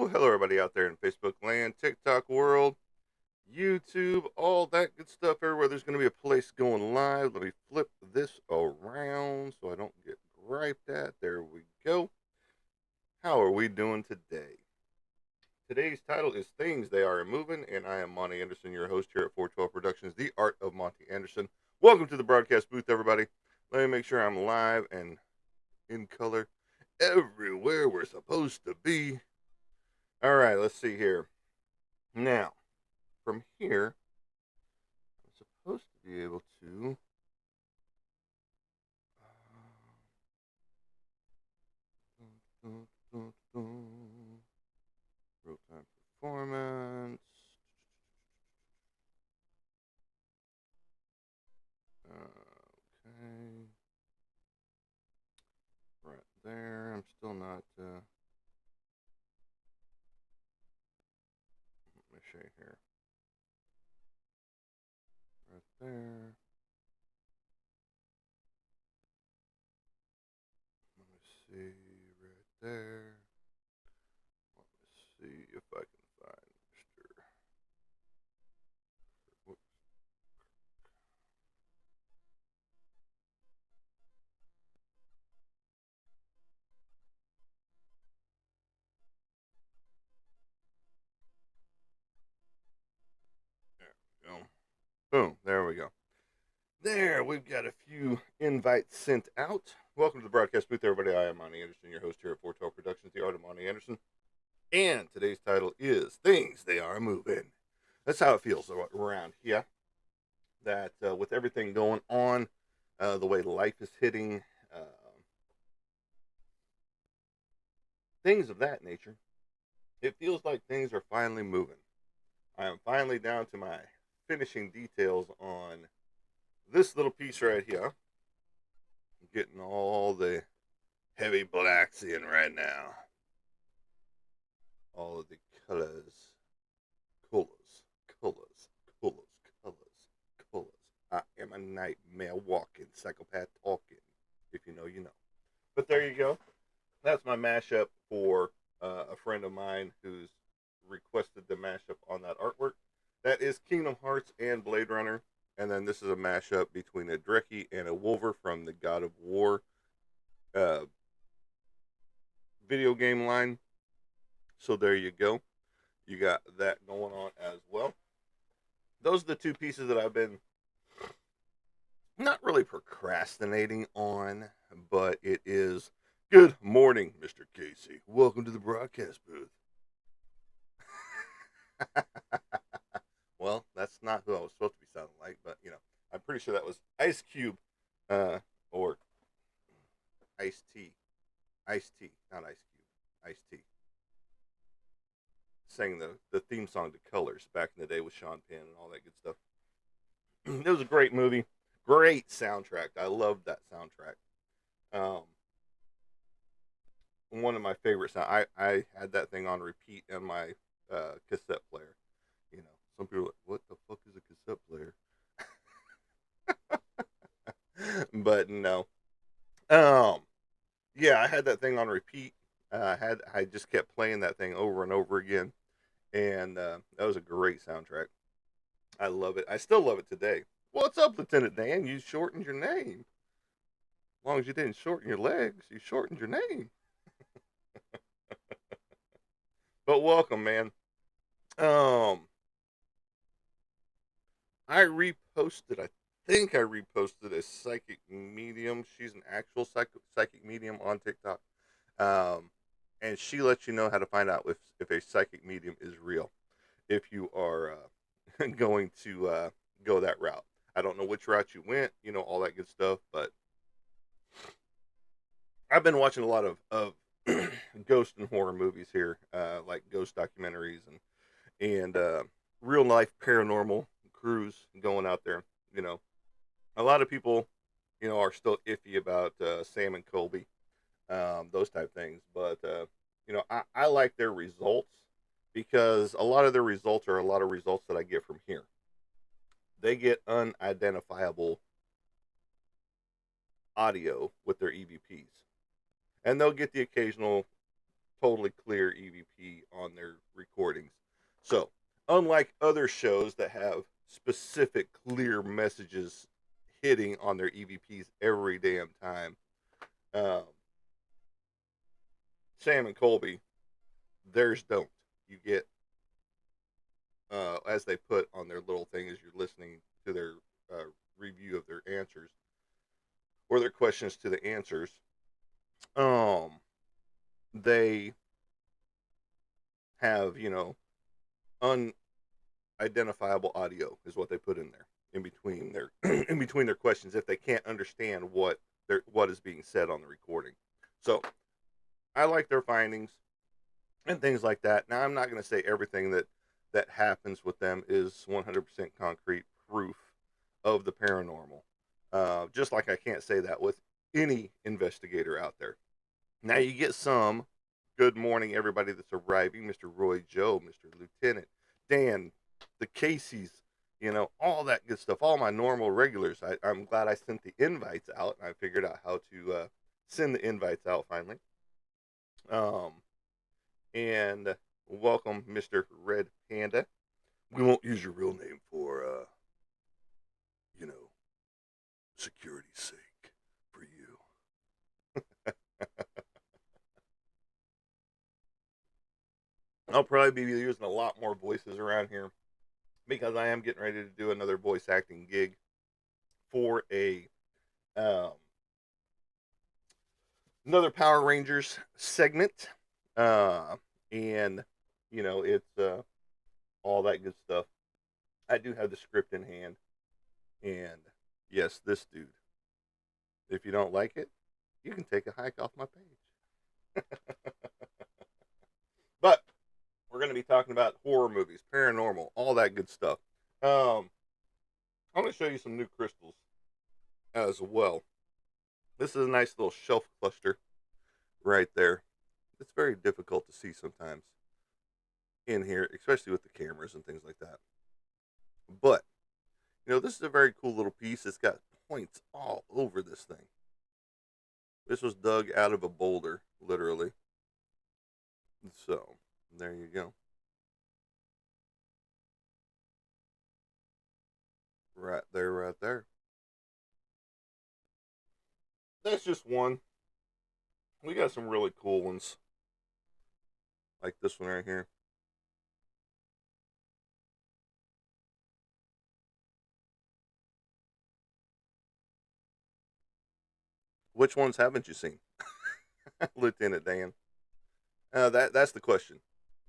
Hello, everybody out there in Facebook land, TikTok world, YouTube, all that good stuff. Everywhere there's going to be a place going live. Let me flip this around so I don't get griped at. There we go. How are we doing today? Today's title is Things They Are Moving, and I am Monty Anderson, your host here at 412 Productions, The Art of Monty Anderson. Welcome to the broadcast booth, everybody. Let me make sure I'm live and in color everywhere we're supposed to be. All right, let's see here. Now, from here, I'm supposed to be able to. Real time performance. Okay. Right there. I'm still not. Let me show you here. Right there. Let me see. Right there. Let me see if I can find Mr. Whoops. There we go. Boom. There we go. There, we've got a few invites sent out. Welcome to the broadcast booth, everybody. I am Monty Anderson, your host here at 412 Productions, The Art of Monty Anderson. And today's title is Things They Are Moving. That's how it feels around here. That with everything going on, the way life is hitting, things of that nature, it feels like things are finally moving. I am finally down to my finishing details on this little piece right here. I'm getting all the heavy blacks in right now. All of the colors. Colors. Colors. Colors. Colors. Colors. I am a nightmare walking, psychopath talking. If you know, you know. But there you go. That's my mashup for a friend of mine who's requested the mashup on that artwork. That is Kingdom Hearts and Blade Runner. And then this is a mashup between a Dreki and a Wolver from the God of War uh, video game line. So there you go. You got that going on as well. Those are the two pieces that I've been not really procrastinating on, but it is good morning, Mr. Casey. Welcome to the broadcast booth. Well, that's not who I was supposed to be sounding like, but I'm pretty sure that was Ice Cube, or Ice T, Ice T, not Ice Cube, Ice T. Sang the theme song to Colors back in the day with Sean Penn and all that good stuff. It was a great movie, great soundtrack. I loved that soundtrack. Um, One of my favorites. I had that thing on repeat in my cassette player. Some people are like, "What the fuck is a cassette player?" But no. Um, yeah, I had that thing on repeat. I just kept playing that thing over and over again, and that was a great soundtrack. I love it. I still love it today. What's up, Lieutenant Dan? You shortened your name. As long as you didn't shorten your legs, you shortened your name. But welcome, man. Um, I reposted. I think I reposted a psychic medium. She's an actual psychic medium on TikTok, um, and she lets you know how to find out if a psychic medium is real. If you are going to go that route, I don't know which route you went. All that good stuff. But I've been watching a lot of ghost and horror movies here, like ghost documentaries and real life paranormal crews going out there. You know, a lot of people, are still iffy about Sam and Colby, those type things. But I like their results because a lot of their results are a lot of results that I get from here. They get unidentifiable audio with their EVPs, and they'll get the occasional totally clear EVP on their recordings. So, unlike other shows that have specific clear messages hitting on their EVPs every damn time, um, Sam and Colby, theirs don't. You get, as they put on their little thing as you're listening to their uh, review of their answers or their questions to the answers, um, they have, unidentifiable audio is what they put in there in between their in between their questions if they can't understand what is being said on the recording. So I like their findings and things like that. Now I'm not going to say everything that happens with them is 100% concrete proof of the paranormal. Just like I can't say that with any investigator out there. Now you get some. Good morning, everybody that's arriving. Mr. Roy Joe, Mr. Lieutenant, Dan, the Caseys, all that good stuff. All my normal regulars. I'm glad I sent the invites out, and I figured out how to send the invites out finally. Um, and welcome, Mr. Red Panda. We won't use your real name for, you know, security's sake for you. I'll probably be using a lot more voices around here because I am getting ready to do another voice acting gig for a um, another Power Rangers segment, and it's all that good stuff. I do have the script in hand, and yes, this dude. If you don't like it, you can take a hike off my page. But we're going to be talking about horror movies, paranormal, all that good stuff. I'm going to show you some new crystals as well. This is a nice little shelf cluster right there. It's very difficult to see sometimes in here, especially with the cameras and things like that. But, this is a very cool little piece. It's got points all over this thing. This was dug out of a boulder, literally. So, there you go. Right there, right there. That's just one. We got some really cool ones, like this one right here. Which ones haven't you seen, Lieutenant Dan? That's the question,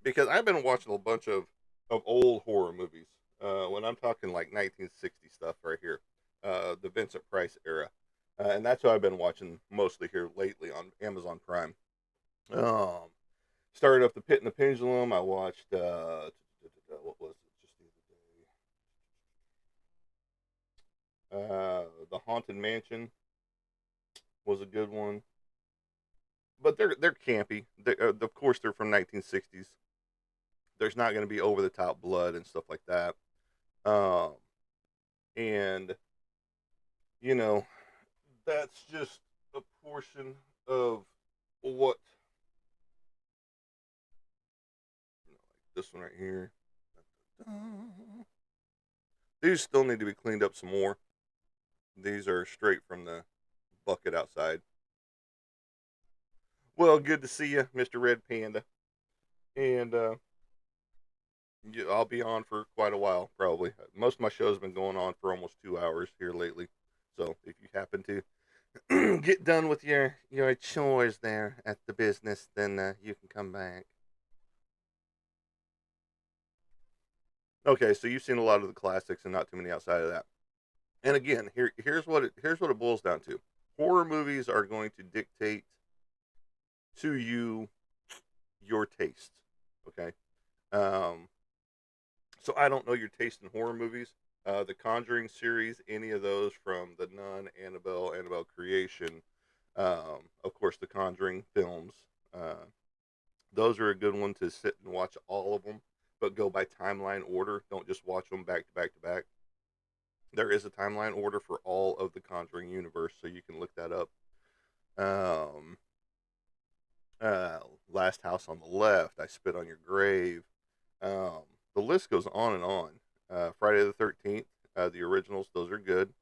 because I've been watching a bunch of old horror movies. When I'm talking like 1960 stuff right here, the Vincent Price era, and that's what I've been watching mostly here lately on Amazon Prime. Um, Started up the Pit and the Pendulum. I watched what was it just the other day? The Haunted Mansion was a good one, but they're campy. Of course, they're from 1960s. There's not going to be over the top blood and stuff like that. Um, and you know that's just a portion of what like this one right here. These still need to be cleaned up some more. These are straight from the bucket outside. Well, good to see you, Mr. Red Panda. And yeah, I'll be on for quite a while, probably. Most of my shows have been going on for almost 2 hours here lately. So if you happen to get done with your chores there at the business, then you can come back. Okay, so you've seen a lot of the classics and not too many outside of that. And again, here's what it boils down to. Horror movies are going to dictate to you your taste. Okay. Um, so I don't know your taste in horror movies. The Conjuring series, any of those from The Nun, Annabelle Creation, of course the Conjuring films. Uh, those are a good one to sit and watch all of them, but go by timeline order. Don't just watch them back to back to back. There is a timeline order for all of the Conjuring universe, so you can look that up. Um, uh, Last House on the Left, I Spit on Your Grave. Um, the list goes on and on. Friday the 13th, the originals, those are good.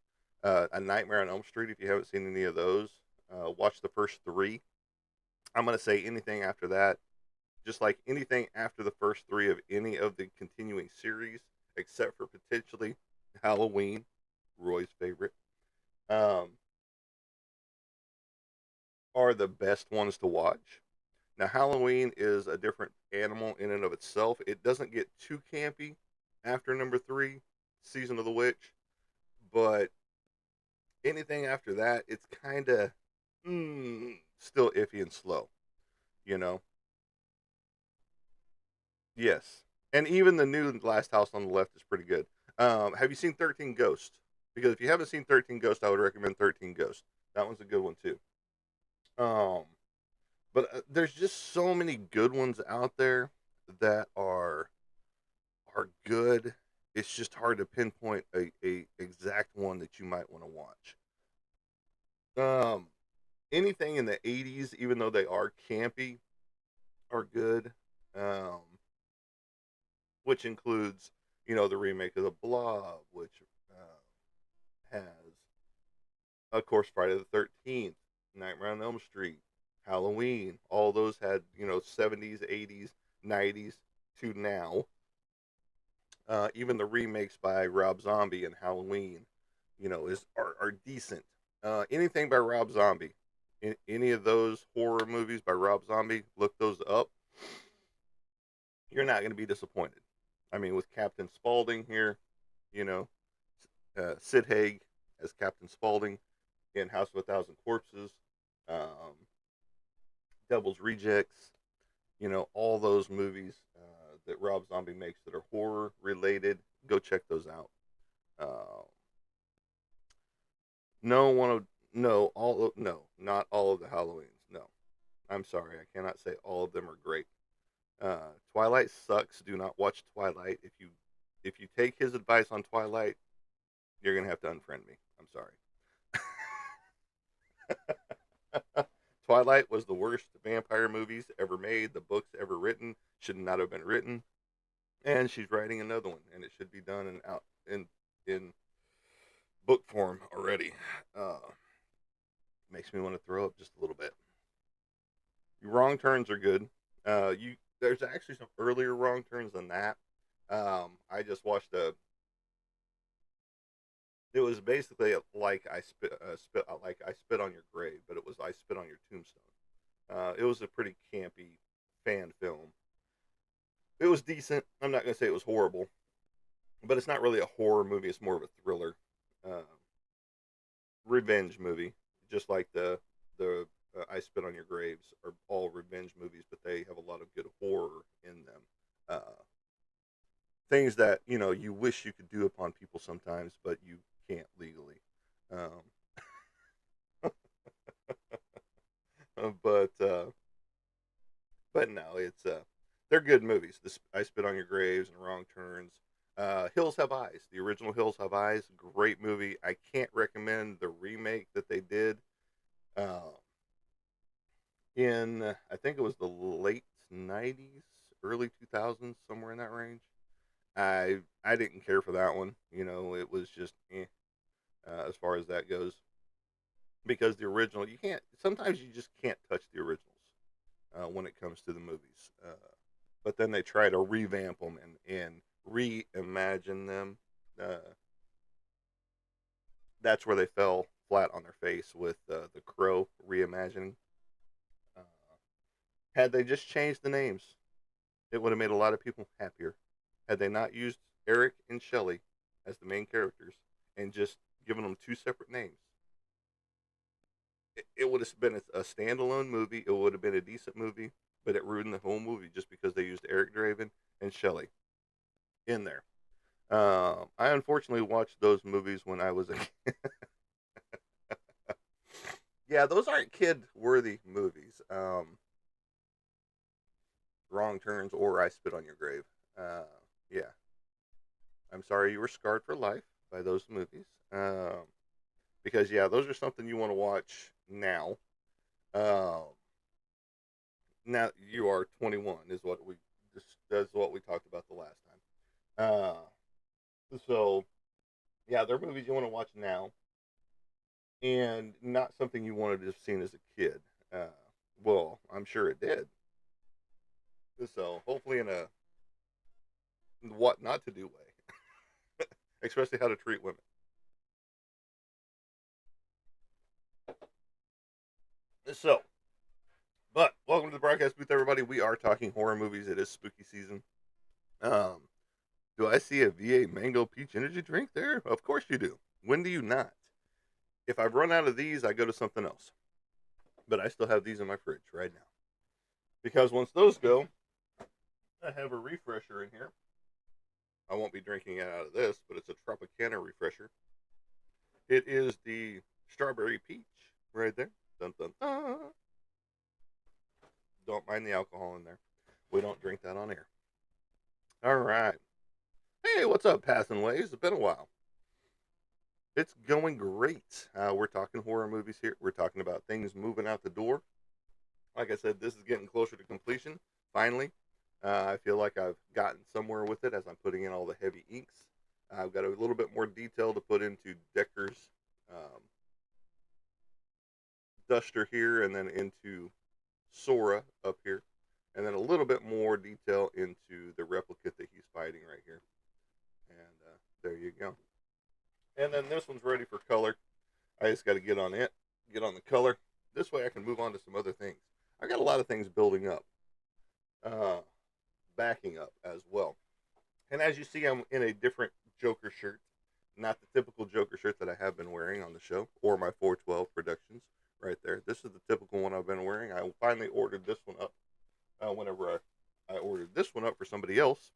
A Nightmare on Elm Street, if you haven't seen any of those, watch the first three. I'm going to say anything after that, just like anything after the first three of any of the continuing series, except for potentially Halloween, Roy's favorite, um, are the best ones to watch. Now, Halloween is a different animal in and of itself. It doesn't get too campy after number three, Season of the Witch, but anything after that, it's kind of still iffy and slow, you know? Yes. And even the new Last House on the Left is pretty good. Have you seen 13 Ghosts? Because if you haven't seen 13 Ghosts, I would recommend 13 Ghosts. That one's a good one, too. Um, but there's just so many good ones out there that are good. It's just hard to pinpoint a exact one that you might want to watch. Um, anything in the 80s, even though they are campy, are good. Um, which includes, the remake of the Blob, which has, of course, Friday the 13th, Nightmare on Elm Street, Halloween. All those had, 70s, 80s, 90s to now. Even the remakes by Rob Zombie and Halloween, are decent. Anything by Rob Zombie, any of those horror movies by Rob Zombie, look those up. You're not going to be disappointed. I mean, with Captain Spaulding here, you know, Sid Haig as Captain Spaulding in House of a Thousand Corpses, um, Devil's Rejects, all those movies that Rob Zombie makes that are horror related. Go check those out. Uh, no one of no all of, no not all of the Halloweens. No, I'm sorry, I cannot say all of them are great. Twilight sucks. Do not watch Twilight. If you take his advice on Twilight, you're gonna have to unfriend me. I'm sorry. Twilight was the worst vampire movies ever made. The books ever written should not have been written, and she's writing another one, and it should be done and out in book form already. Uh, makes me want to throw up just a little bit. Wrong turns are good. You There's actually some earlier wrong turns than that. I just watched a. It was basically like I spit on your grave, but it was I spit on your tombstone. It was a pretty campy fan film. It was decent. I'm not gonna say it was horrible, but it's not really a horror movie. It's more of a thriller, uh, revenge movie. Just like the I Spit on Your Graves are all revenge movies, but they have a lot of good horror in them. Things that you wish you could do upon people sometimes, but you can't legally. Um, but no, it's they're good movies. This I Spit on Your Graves and Wrong Turns. Hills Have Eyes. The original Hills Have Eyes. Great movie. I can't recommend the remake that they did in I think it was the late '90s, early 2000s, somewhere in that range. I didn't care for that one. It was just as far as that goes, because the original you can't. Sometimes you just can't touch the originals when it comes to the movies. But then they try to revamp them and reimagine them. Uh, that's where they fell flat on their face with the Crow reimagining. Uh, had they just changed the names, it would have made a lot of people happier. Had they not used Eric and Shelley as the main characters and just given them two separate names, it would have been a standalone movie. It would have been a decent movie, but it ruined the whole movie just because they used Eric Draven and Shelley in there. I unfortunately watched those movies when I was a kid. Yeah, those aren't kid worthy movies. Wrong Turns or I Spit on Your Grave. Uh, yeah, I'm sorry you were scarred for life by those movies. Because yeah, those are something you want to watch now. Um, Now you are 21 is what we that's what we talked about the last time. So yeah, they're movies you want to watch now, and not something you wanted to have seen as a kid. Uh, well, I'm sure it did. So hopefully in a what not to do way, especially how to treat women. So, but welcome to the broadcast booth, everybody. We are talking horror movies. It is spooky season. Um, do I see a VA Mango Peach Energy drink there? Of course you do. When do you not? If I've run out of these, I go to something else. But I still have these in my fridge right now. Because once those go, I have a refresher in here. I won't be drinking it out of this, but it's a Tropicana refresher. It is the strawberry peach right there. Dun, dun, dun. Don't mind the alcohol in there. We don't drink that on air. All right. Hey, what's up, Passing Ways? It's been a while. It's going great. We're talking horror movies here. We're talking about things moving out the door. Like I said, this is getting closer to completion. Finally, I feel like I've gotten somewhere with it as I'm putting in all the heavy inks. I've got a little bit more detail to put into Decker's um, duster here, and then into Sora up here, and then a little bit more detail into the replicate that he's fighting right here. And there you go. And then this one's ready for color. I just got to get on it, get on the color. This way I can move on to some other things. I got a lot of things building up, uh, backing up as well. And as you see, I'm in a different Joker shirt, not the typical Joker shirt that I have been wearing on the show or my 412 productions right there. This is the typical one I've been wearing. I finally ordered this one up whenever I ordered this one up for somebody else.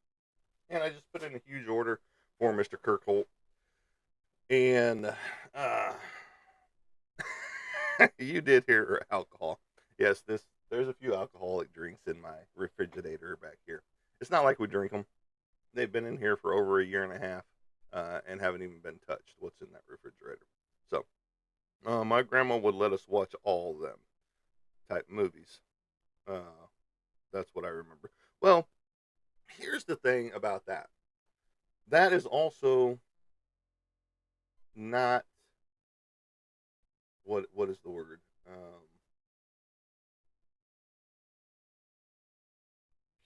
And I just put in a huge order for Mr. Kirk Holt. And you did hear alcohol. Yes, there's a few alcoholic drinks in my refrigerator back here. It's not like we drink them. They've been in here for over a year and a half and haven't even been touched. What's in that refrigerator? So, my grandma would let us watch all of them type movies. Uh, that's what I remember. Well, here's the thing about that. That is also not what is the word?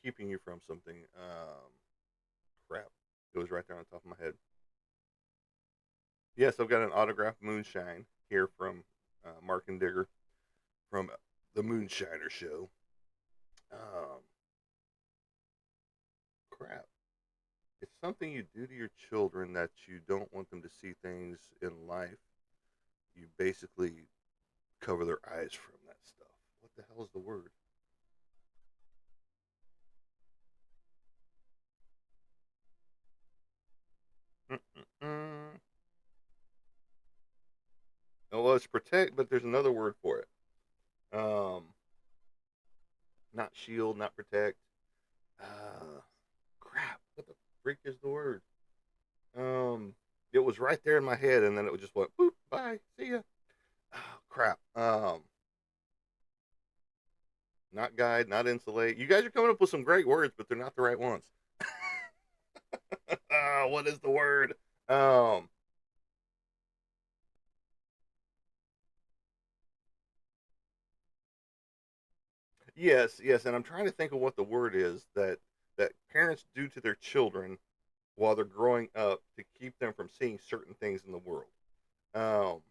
Keeping you from something. Crap. It was right there on the top of my head. Yes, I've got an autographed moonshine here from Mark and Digger from the Moonshiner Show. Um, Crap. It's something you do to your children that you don't want them to see things in life. You basically cover their eyes from that stuff. What the hell is the word? Mm-mm-mm. Oh, well, it's protect, but there's another word for it. Um, Not shield, not protect. Uh, Crap. What the freak is the word? Um, it was right there in my head, and then it just went boop. Bye. See ya. Oh, crap. Not guide, not insulate. You guys are coming up with some great words, but they're not the right ones. What is the word? Um, yes, yes, and I'm trying to think of what the word is that parents do to their children while they're growing up to keep them from seeing certain things in the world. Um,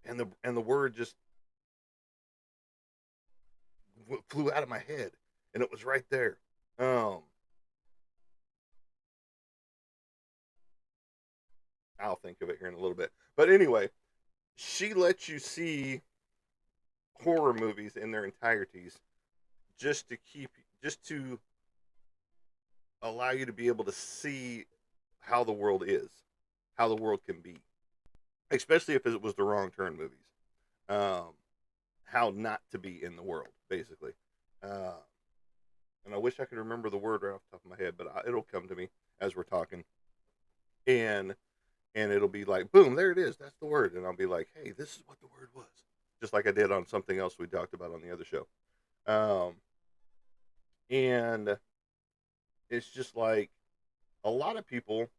and the word just flew out of my head, and it was right there. Um, I'll think of it here in a little bit. But anyway, she lets you see horror movies in their entireties just to allow you to be able to see how the world is, how the world can be, especially if it was the wrong turn movies. Um, how not to be in the world, basically. Uh, and I wish I could remember the word right off the top of my head, but it'll come to me as we're talking, and it'll be like, boom, there it is. That's the word, and I'll be like, hey, this is what the word was, just like I did on something else we talked about on the other show. Um, and it's just like a lot of people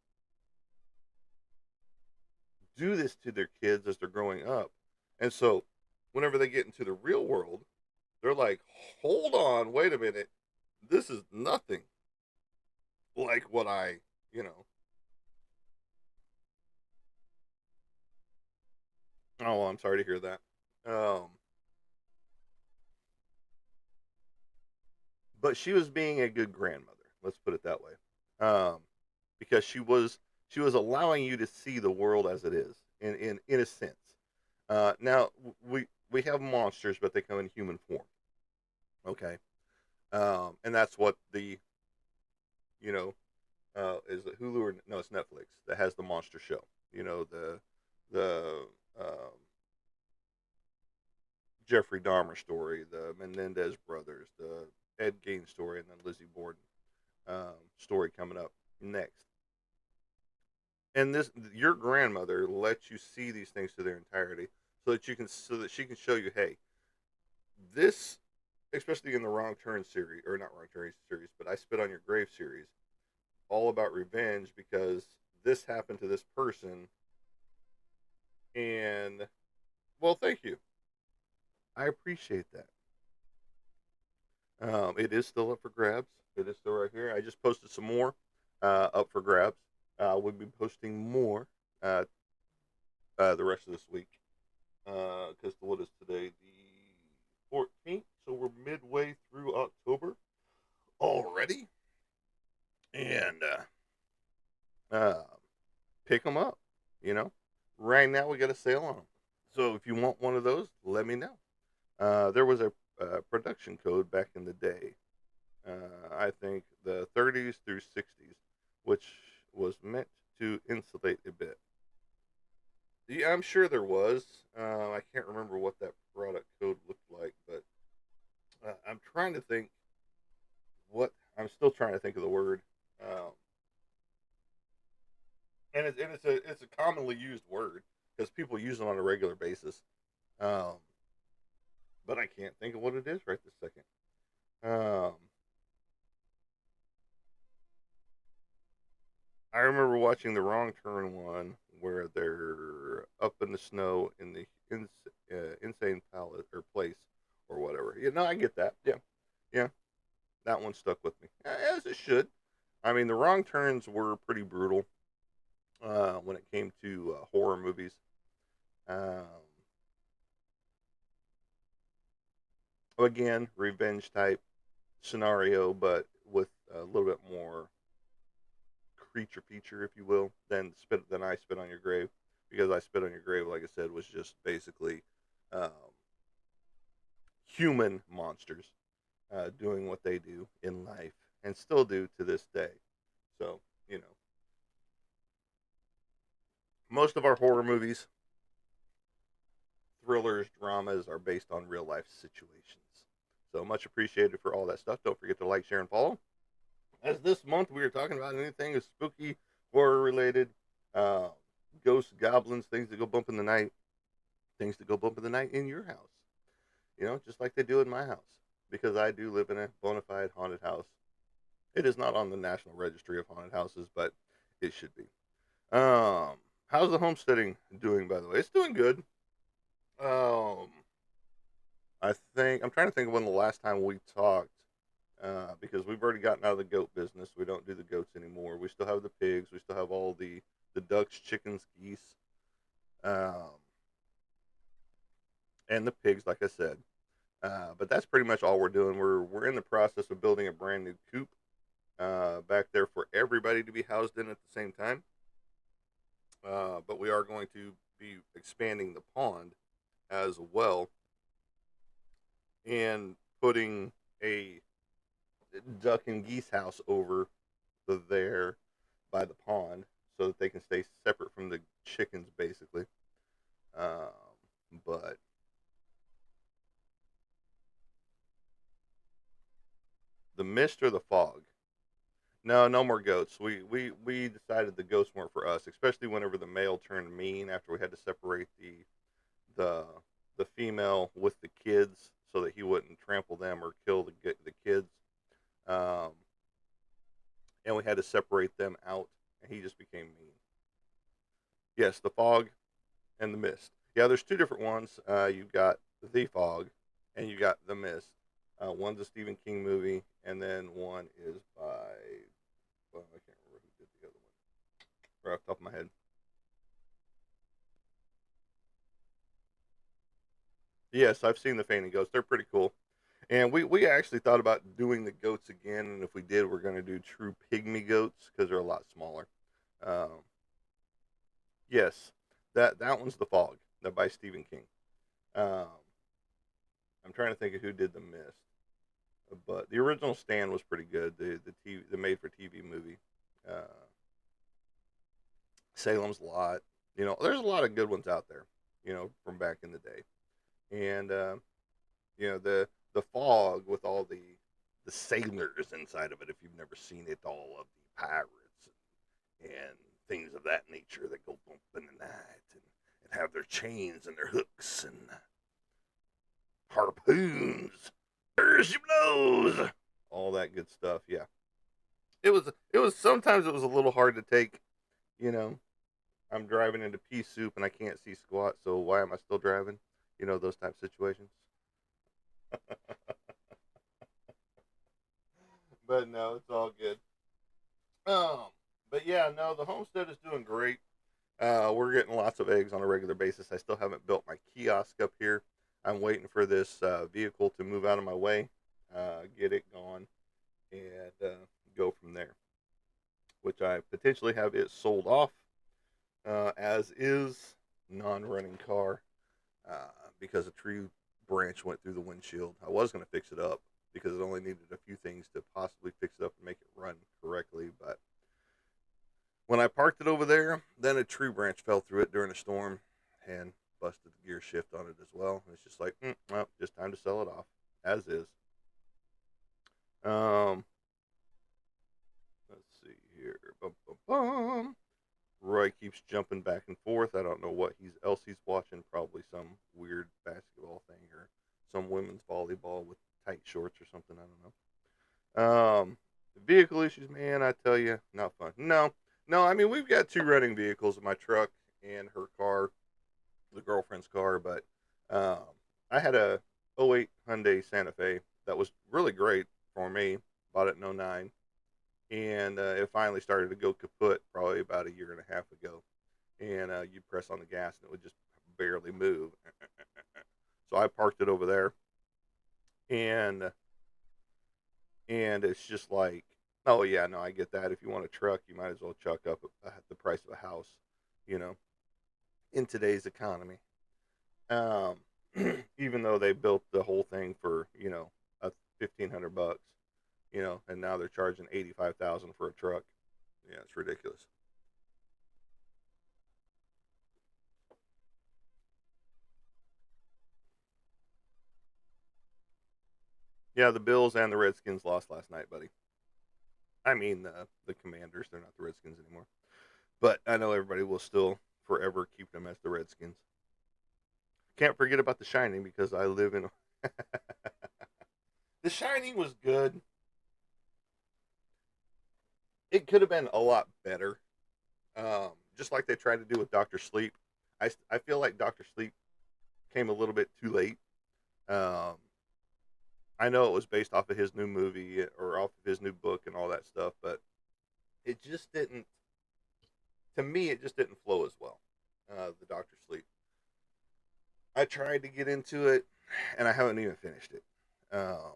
do this to their kids as they're growing up. And so whenever they get into the real world, they're like, hold on, wait a minute. This is nothing like what you know, oh, well, I'm sorry to hear that. Um, but she was being a good grandmother. Let's put it that way. Um, because she was allowing you to see the world as it is in a sense. Now we have monsters, but they come in human form. Okay, and that's what the you know is it Hulu or no? It's Netflix that has the monster show. You know the Jeffrey Dahmer story, the Menendez brothers, the Ed Gein story, and then Lizzie Borden story coming up next. And this, your grandmother lets you see these things to their entirety, so that she can show you, hey, this, especially in the Wrong Turn series, or not Wrong Turn series, but I Spit on Your Grave series, all about revenge because this happened to this person, and well, thank you, I appreciate that. It is still up for grabs. It is still right here. I just posted some more up for grabs. We'll be posting more uh, the rest of this week because what is today? The 14th. So we're midway through October already. And uh, pick them up. You know, right now we got a sale on them. So if you want one of those, let me know. There was a production code back in the day. I think the 30s through 60s, which was meant to insulate a bit. Yeah, I'm sure there was. I can't remember what that product code looked like, but I'm trying to think what I'm still trying to think of the word. Um, and it's a commonly used word because people use it on a regular basis. Um, but I can't think of what it is right this second. Um, I remember watching the Wrong Turn one where they're up in the snow in the insane palace or place or whatever. You know, I get that. Yeah, yeah, that one stuck with me as it should. I mean, the Wrong Turns were pretty brutal when it came to horror movies. Um, again, revenge type scenario, but with a little bit more creature feature, if you will, than I Spit on Your Grave, because I Spit on Your Grave, like I said, was just basically um, human monsters doing what they do in life and still do to this day. So you know, most of our horror movies, thrillers, dramas are based on real life situations. So much appreciated for all that stuff. Don't forget to like, share, and follow. As this month we are talking about anything is spooky, horror related, uh, ghosts, goblins, things that go bump in the night, things that go bump in the night in your house. You know, just like they do in my house, because I do live in a bona fide haunted house. It is not on the National Registry of Haunted Houses, but it should be. Um, how's the homesteading doing, by the way? It's doing good. Um, I think I'm trying to think of when the last time we talked, because we've already gotten out of the goat business. We don't do the goats anymore. We still have the pigs. We still have all the ducks, chickens, geese, um, and the pigs, like I said. But that's pretty much all we're doing. We're in the process of building a brand new coop back there for everybody to be housed in at the same time. But we are going to be expanding the pond as well and putting a duck and geese house over there by the pond so that they can stay separate from the chickens, basically. But the mist or the fog? No, no more goats. We decided the goats weren't for us, especially whenever the male turned mean after we had to separate the the female with the kids so that he wouldn't trample them or kill the kids. Um, and we had to separate them out, and he just became mean. Yes, the fog and the mist. Yeah, there's two different ones. You've got the fog, and you got the mist. One's a Stephen King movie, and then one is by, well, I can't remember who did the other one right off the top of my head. Yes, I've seen the Fainting Ghosts. They're pretty cool. And we actually thought about doing the goats again, and if we did, we're going to do true pygmy goats because they're a lot smaller. Um, yes, that one's the fog, that by Stephen King. Um, I'm trying to think of who did the mist, but the original Stand was pretty good. The made for TV movie, uh, Salem's Lot. There's a lot of good ones out there. From back in the day, and the fog with all the sailors inside of it. If you've never seen it, all of the pirates and things of that nature that go bump in the night and have their chains and their hooks and harpoons. There's your nose. All that good stuff. Yeah, it was sometimes it was a little hard to take. You know, I'm driving into pea soup and I can't see squat, so why am I still driving? Those type of situations. But no, it's all good. Um, but yeah, no, the homestead is doing great. We're getting lots of eggs on a regular basis. I still haven't built my kiosk up here. I'm waiting for this vehicle to move out of my way, get it gone, and go from there. Which I potentially have it sold off as is, non-running car, because a tree branch went through the windshield. I was going to fix it up because it only needed a few things to possibly fix it up and make it run correctly, but when I parked it over there, then a tree branch fell through it during a storm and busted the gear shift on it as well. And it's just like, well, just time to sell it off as is. Um, let's see here. Bum, bum, bum. Roy keeps jumping back and forth. I don't know what he's watching. Probably some weird basketball thing or some women's volleyball with tight shorts or something. I don't know. Vehicle issues, man. I tell you, not fun. No, no. I mean, we've got two running vehicles: my truck and her car, the girlfriend's car. But um, I had a '08 Hyundai Santa Fe that was really great for me. Bought it in '09, and it finally started to go kaput probably about a year and a half ago. And you'd press on the gas and it would just barely move. So I parked it over there, and it's just like, oh yeah, no, I get that. If you want a truck, you might as well chuck up at the price of a house, you know, in today's economy. Um, even though they built the whole thing for a $1,500, and now they're charging 85,000 for a truck. Yeah, it's ridiculous. Yeah, the Bills and the Redskins lost last night, buddy. I mean, the Commanders. They're not the Redskins anymore. But I know everybody will still forever keep them as the Redskins. Can't forget about The Shining because I live in. The Shining was good. It could have been a lot better. Just like they tried to do with Doctor Sleep. I feel like Doctor Sleep came a little bit too late. Um, I know it was based off of his new movie or off of his new book and all that stuff, but it just didn't. To me, it just didn't flow as well. The Doctor Sleep. I tried to get into it, and I haven't even finished it. Um,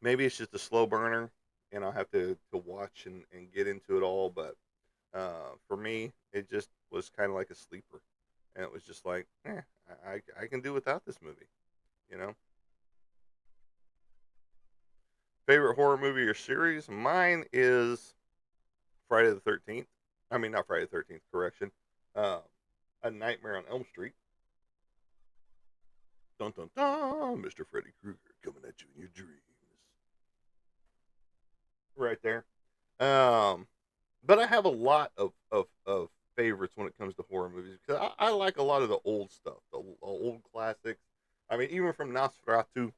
Maybe it's just a slow burner, and I'll have to watch and get into it all. But for me, it just was kind of like a sleeper, and it was just like, I can do without this movie. You know, favorite horror movie or series? Mine is Friday the 13th. I mean, not Friday the 13th. Correction. Uh, a Nightmare on Elm Street. Dun dun dun! Mr. Freddy Krueger coming at you in your dreams. Right there. Um, but I have a lot of favorites when it comes to horror movies because I like a lot of the old stuff, the old classics. I mean, even from Nosferatu,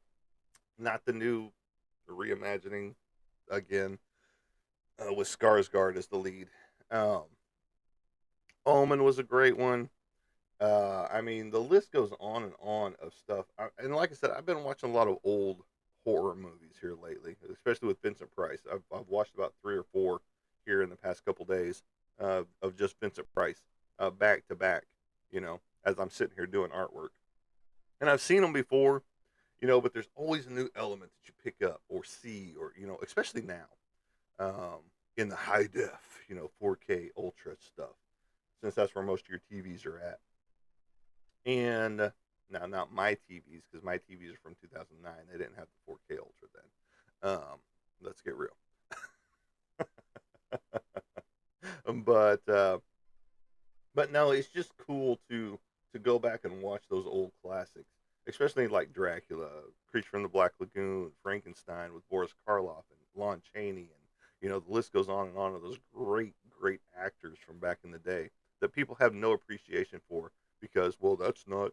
not the new reimagining again, with Skarsgård as the lead. Um, Omen was a great one. I mean, the list goes on and on of stuff. And like I said, I've been watching a lot of old horror movies here lately, especially with Vincent Price. I've watched about 3 or 4 here in the past couple days of just Vincent Price back to back, as I'm sitting here doing artwork. And I've seen them before, but there's always a new element that you pick up or see, or, especially now um, in the high def, 4K ultra stuff, since that's where most of your TVs are at. And now, not my TVs, because my TVs are from 2009. They didn't have the 4K Ultra then. Let's get real. but but no, it's just cool to go back and watch those old classics, especially like Dracula, Creature from the Black Lagoon, Frankenstein with Boris Karloff and Lon Chaney, and the list goes on and on of those great actors from back in the day that people have no appreciation for because, well, that's not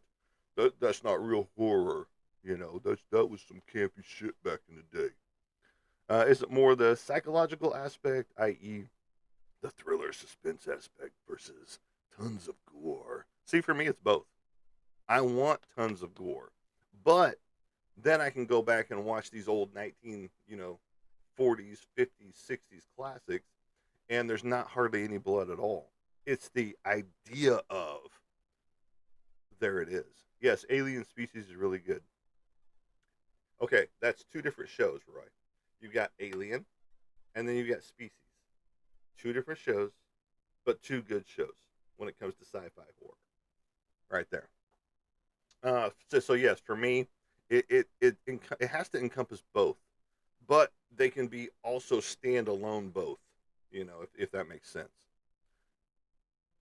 real horror. That was some campy shit back in the day. Is it more the psychological aspect, i.e., the thriller suspense aspect versus tons of gore? See, for me, it's both. I want tons of gore, but then I can go back and watch these old 40s, 50s, 60s classics, and there's not hardly any blood at all. It's the idea of there it is. Yes, Alien Species is really good. Okay, that's 2 different shows, Roy. You've got Alien, and then you've got Species. 2 different shows, but 2 good shows when it comes to sci-fi horror. Right there. So yes, for me, it has to encompass both, but they can be also standalone both. If that makes sense.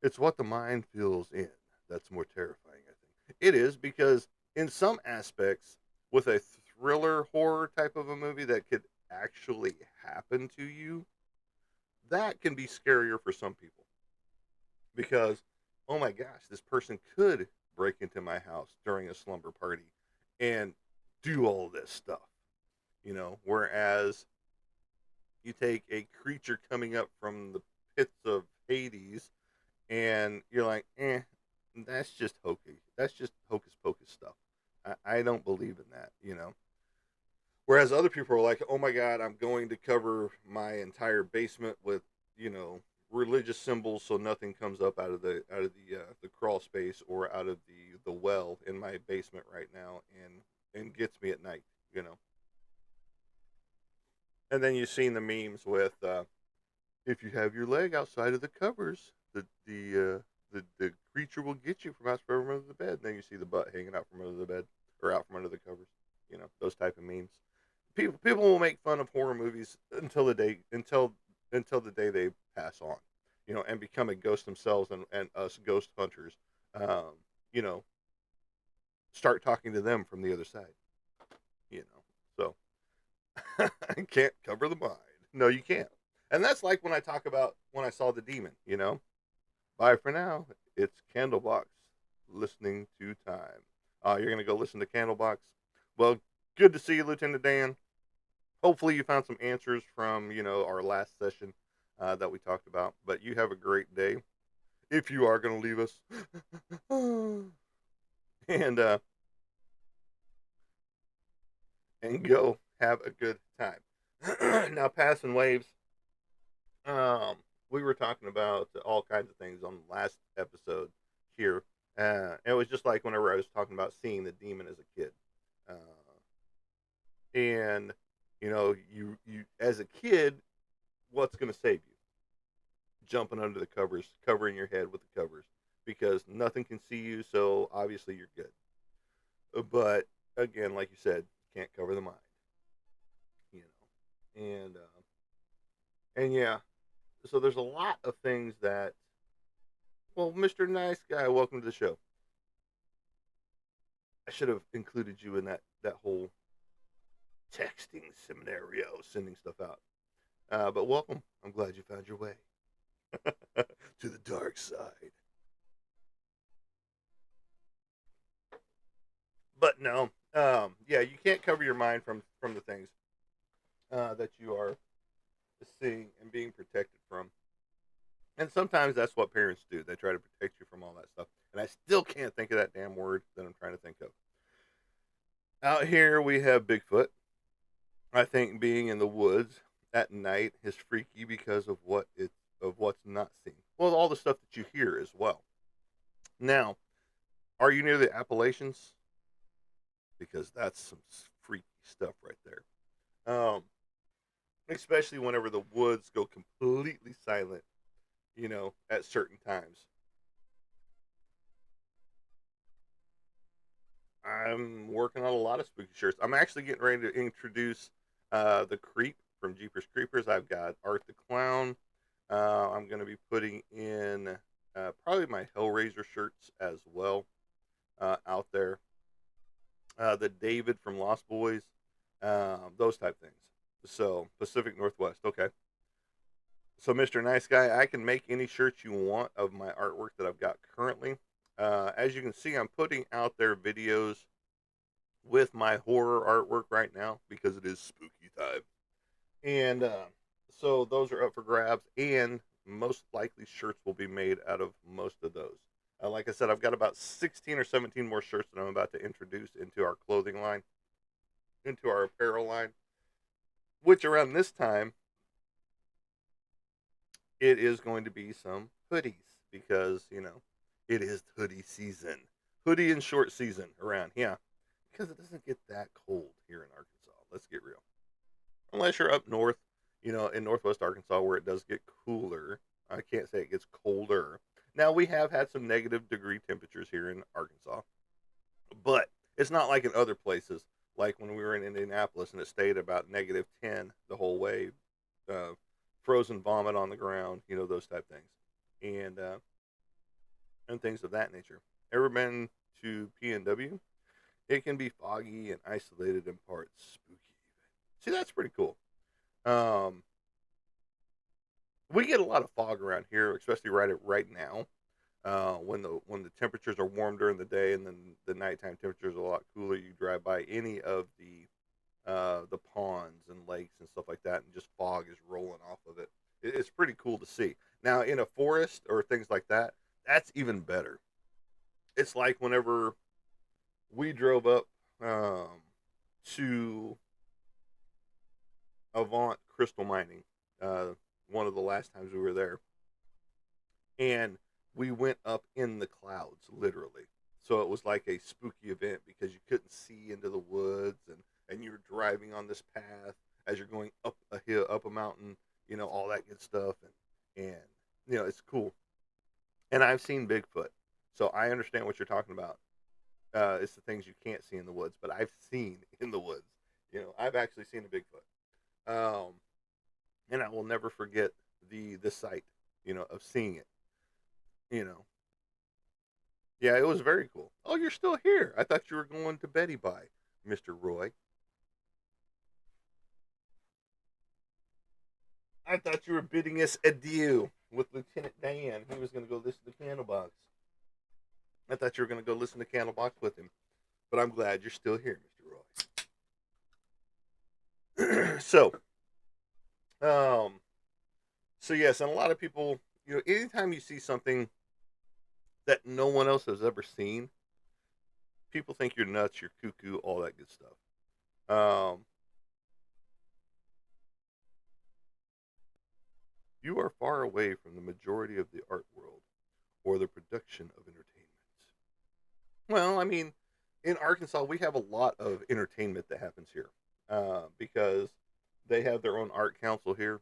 It's what the mind feels in that's more terrifying. I think it is because in some aspects, with a thriller horror type of a movie that could actually happen to you, that can be scarier for some people because, oh my gosh, this person could break into my house during a slumber party and do all this stuff. Whereas you take a creature coming up from the pits of Hades and you're like, that's just hokey. That's just hocus pocus stuff. I don't believe in that. Whereas other people are like, oh my God, I'm going to cover my entire basement with, religious symbols so nothing comes up out of the crawl space or out of the well in my basement right now and gets me at night, you know. And then you've seen the memes with if you have your leg outside of the covers, the creature will get you from out from under the bed. And then you see the butt hanging out from under the bed or out from under the covers. Those type of memes. People will make fun of horror movies until the day they pass on, and become a ghost themselves, and us ghost hunters, um, you know, start talking to them from the other side, you know. So I can't cover the mind. No, you can't. And that's like when I talk about when I saw the demon. Bye for now. It's Candlebox listening to time. You're going to go listen to Candlebox. Well, good to see you, Lieutenant Dan. Hopefully you found some answers from, our last session that we talked about. But you have a great day. If you are going to leave us. and and go have a good time. Now, passing waves. Um, we were talking about all kinds of things on the last episode here. It was just like whenever I was talking about seeing the demon as a kid, uh, and you as a kid, what's going to save you? Jumping under the covers, covering your head with the covers, because nothing can see you. So obviously you're good. But again, like you said, can't cover the mind. You and yeah. So there's a lot of things that. Well, Mr. Nice Guy, welcome to the show. I should have included you in that whole texting scenario, sending stuff out. But welcome. I'm glad you found your way to the dark side. But no, yeah, you can't cover your mind from the things that you are seeing and being protected from. And sometimes that's what parents do. They try to protect you from all that stuff. And I still can't think of that damn word that I'm trying to think of. Out here we have Bigfoot. I think being in the woods at night is freaky because of what's not seen. Well, all the stuff that you hear as well. Now, are you near the Appalachians? Because that's some freaky stuff right there. Especially whenever the woods go completely silent, at certain times. I'm working on a lot of spooky shirts. I'm actually getting ready to introduce the Creep from Jeepers Creepers. I've got Art the Clown. I'm going to be putting in probably my Hellraiser shirts as well out there. The David from Lost Boys, those type things. So Pacific Northwest. Okay. So Mr. Nice Guy, I can make any shirts you want of my artwork that I've got currently. As you can see, I'm putting out there videos with my horror artwork right now because it is spooky time. And so those are up for grabs, and most likely shirts will be made out of most of those. Like I said, I've got about 16 or 17 more shirts that I'm about to introduce into our clothing line, into our apparel line, which around this time, it is going to be some hoodies because, it is hoodie season. Hoodie and short season around, yeah. Because it doesn't get that cold here in Arkansas. Let's get real. Unless you're up north, in northwest Arkansas where it does get cooler. I can't say it gets colder. Now, we have had some negative degree temperatures here in Arkansas, but it's not like in other places, like when we were in Indianapolis and it stayed about negative 10 the whole way, uh, frozen vomit on the ground, those type things, and things of that nature. Ever been to PNW? It can be foggy and isolated in parts, spooky. See, that's pretty cool. Um, we get a lot of fog around here, especially right now. When the temperatures are warm during the day and then the nighttime temperatures are a lot cooler, you drive by any of the ponds and lakes and stuff like that, and just fog is rolling off of it. It's pretty cool to see. Now, in a forest or things like that, that's even better. It's like whenever we drove up to Avant Crystal Mining, uh, one of the last times we were there, and we went up in the clouds, literally. So it was like a spooky event because you couldn't see into the woods, and you're driving on this path as you're going up a hill, up a mountain, all that good stuff, and it's cool. And I've seen Bigfoot, so I understand what you're talking about. It's the things you can't see in the woods, but I've seen in the woods. I've actually seen a Bigfoot, um, and I will never forget the sight, of seeing it. You know, yeah, it was very cool. Oh, you're still here. I thought you were going to Betty Bye, Mr. Roy. I thought you were bidding us adieu with Lieutenant Dan. He was going to go listen to Candlebox. I thought you were going to go listen to Candlebox with him, but I'm glad you're still here, Mr. Roy. Um, so yes, and a lot of people, anytime you see something that no one else has ever seen, people think you're nuts, you're cuckoo, all that good stuff. Um, you are far away from the majority of the art world or the production of entertainment. Well, I mean, in Arkansas, we have a lot of entertainment that happens here because they have their own art council here,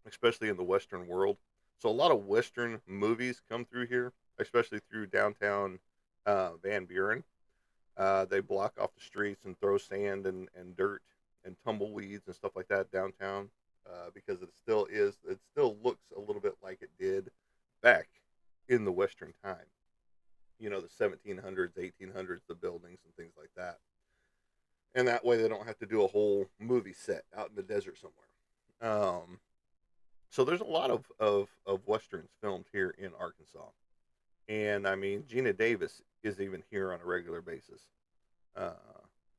especially in the Western world. So a lot of Western movies come through here, especially through downtown Van Buren. They block off the streets and throw sand and dirt and tumbleweeds and stuff like that downtown because it still looks a little bit like it did back in the Western time. The 1700s, 1800s, the buildings and things like that. And that way they don't have to do a whole movie set out in the desert somewhere. So there's a lot of westerns filmed here in Arkansas. And I mean, Gina Davis is even here on a regular basis. uh,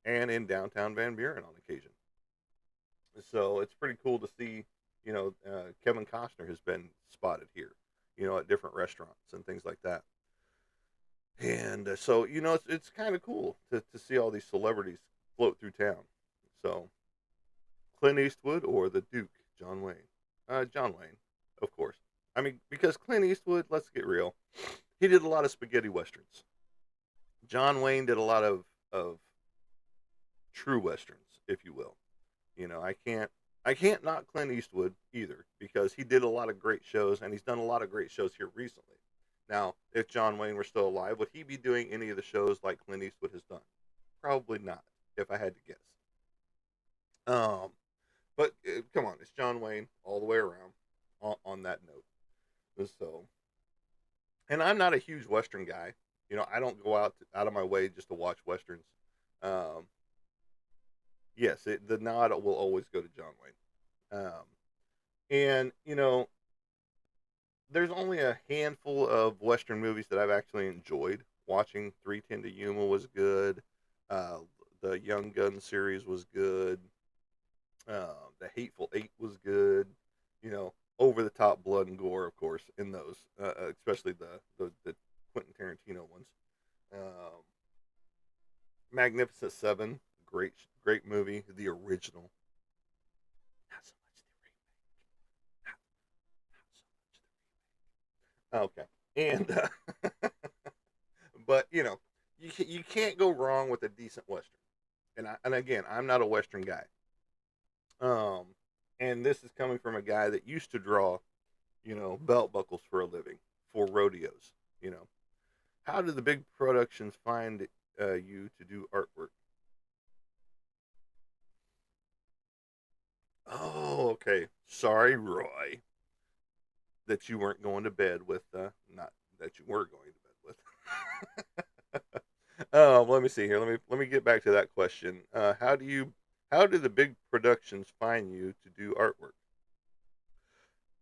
and in downtown Van Buren on occasion. So it's pretty cool to see. Kevin Costner has been spotted here, at different restaurants and things like that. And so it's kind of cool to see all these celebrities float through town. So Clint Eastwood or the Duke, John Wayne. John Wayne, of course. I mean, because Clint Eastwood, let's get real, he did a lot of spaghetti westerns. John Wayne did a lot of true westerns, if you will. I can't knock Clint Eastwood either because he did a lot of great shows and he's done a lot of great shows here recently. Now, if John Wayne were still alive, would he be doing any of the shows like Clint Eastwood has done? Probably not, if I had to guess. Um, but come on, it's John Wayne all the way around on that note. So, and I'm not a huge Western guy. I don't go out of my way just to watch Westerns. Um, yes, the nod will always go to John Wayne. And there's only a handful of Western movies that I've actually enjoyed watching. 310 to Yuma was good. Uh, the Young Gun series was good. The Hateful Eight was good. Over the top blood and gore, of course, in those, especially the Quentin Tarantino ones. Um, Magnificent Seven, great movie. The original, not so much the remake. Okay, and but you can't go wrong with a decent western. And again, I'm not a western guy. Um, and this is coming from a guy that used to draw, belt buckles for a living for rodeos. You know, how do the big productions find you to do artwork? Oh, okay. Sorry, Roy, that you weren't going to bed with. Not that you were going to bed with. Let me see here. Let me get back to that question. How do the big productions find you to do artwork?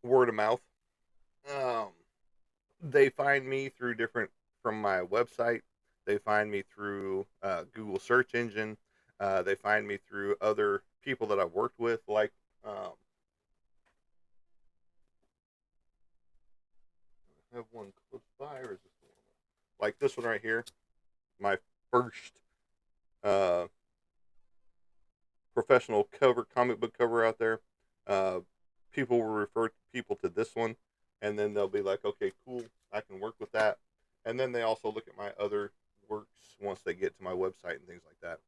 Word of mouth. Um, they find me through different from my website. They find me through Google search engine. They find me through other people that I've worked with, like I have one close by, or is this the one? Like this one right here, my first uh, professional comic book cover out there. Uh, People will refer people to this one, and then they'll be like, "Okay, cool, I can work with that." And then they also look at my other works once they get to my website and things like that,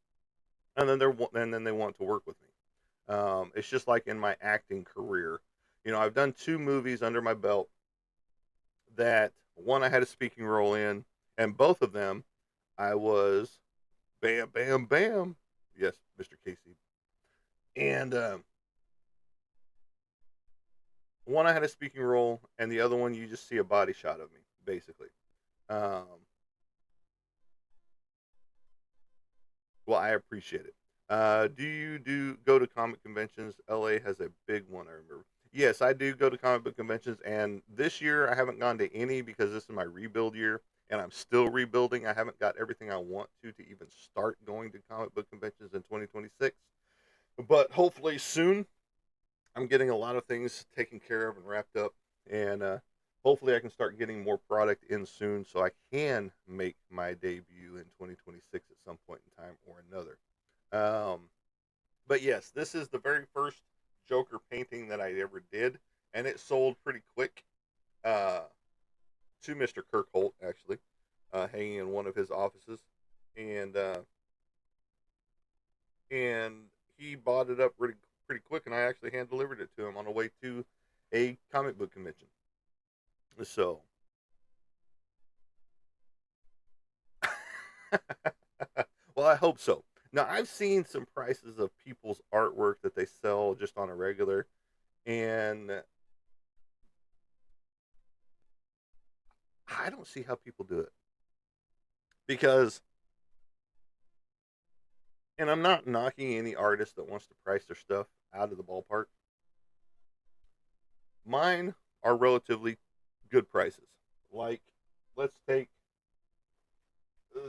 and then they want to work with me. It's just like in my acting career. I've done two movies under my belt that one I had a speaking role in, and both of them I was bam, bam, bam. Yes, Mr. Casey. And one I had a speaking role, and the other one you just see a body shot of me, basically. Um, well, I appreciate it. Do you do go to comic conventions? LA has a big one. I remember. Yes, I do go to comic book conventions, and this year I haven't gone to any because this is my rebuild year, and I'm still rebuilding. I haven't got everything I want to even start going to comic book conventions in 2026, but hopefully soon. I'm getting a lot of things taken care of and wrapped up, and hopefully I can start getting more product in soon so I can make my debut in 2026 at some point in time or another. Um, but yes, this is the very first Joker painting that I ever did, and it sold pretty quick uh, to Mr. Kirk Holt, actually, hanging in one of his offices, and and he bought it up pretty quick, and I actually hand delivered it to him on the way to a comic book convention. So, well, I hope so. Now, I've seen some prices of people's artwork that they sell just on a regular, and I don't see how people do it because, and I'm not knocking any artist that wants to price their stuff out of the ballpark. Mine are relatively good prices. Like, let's take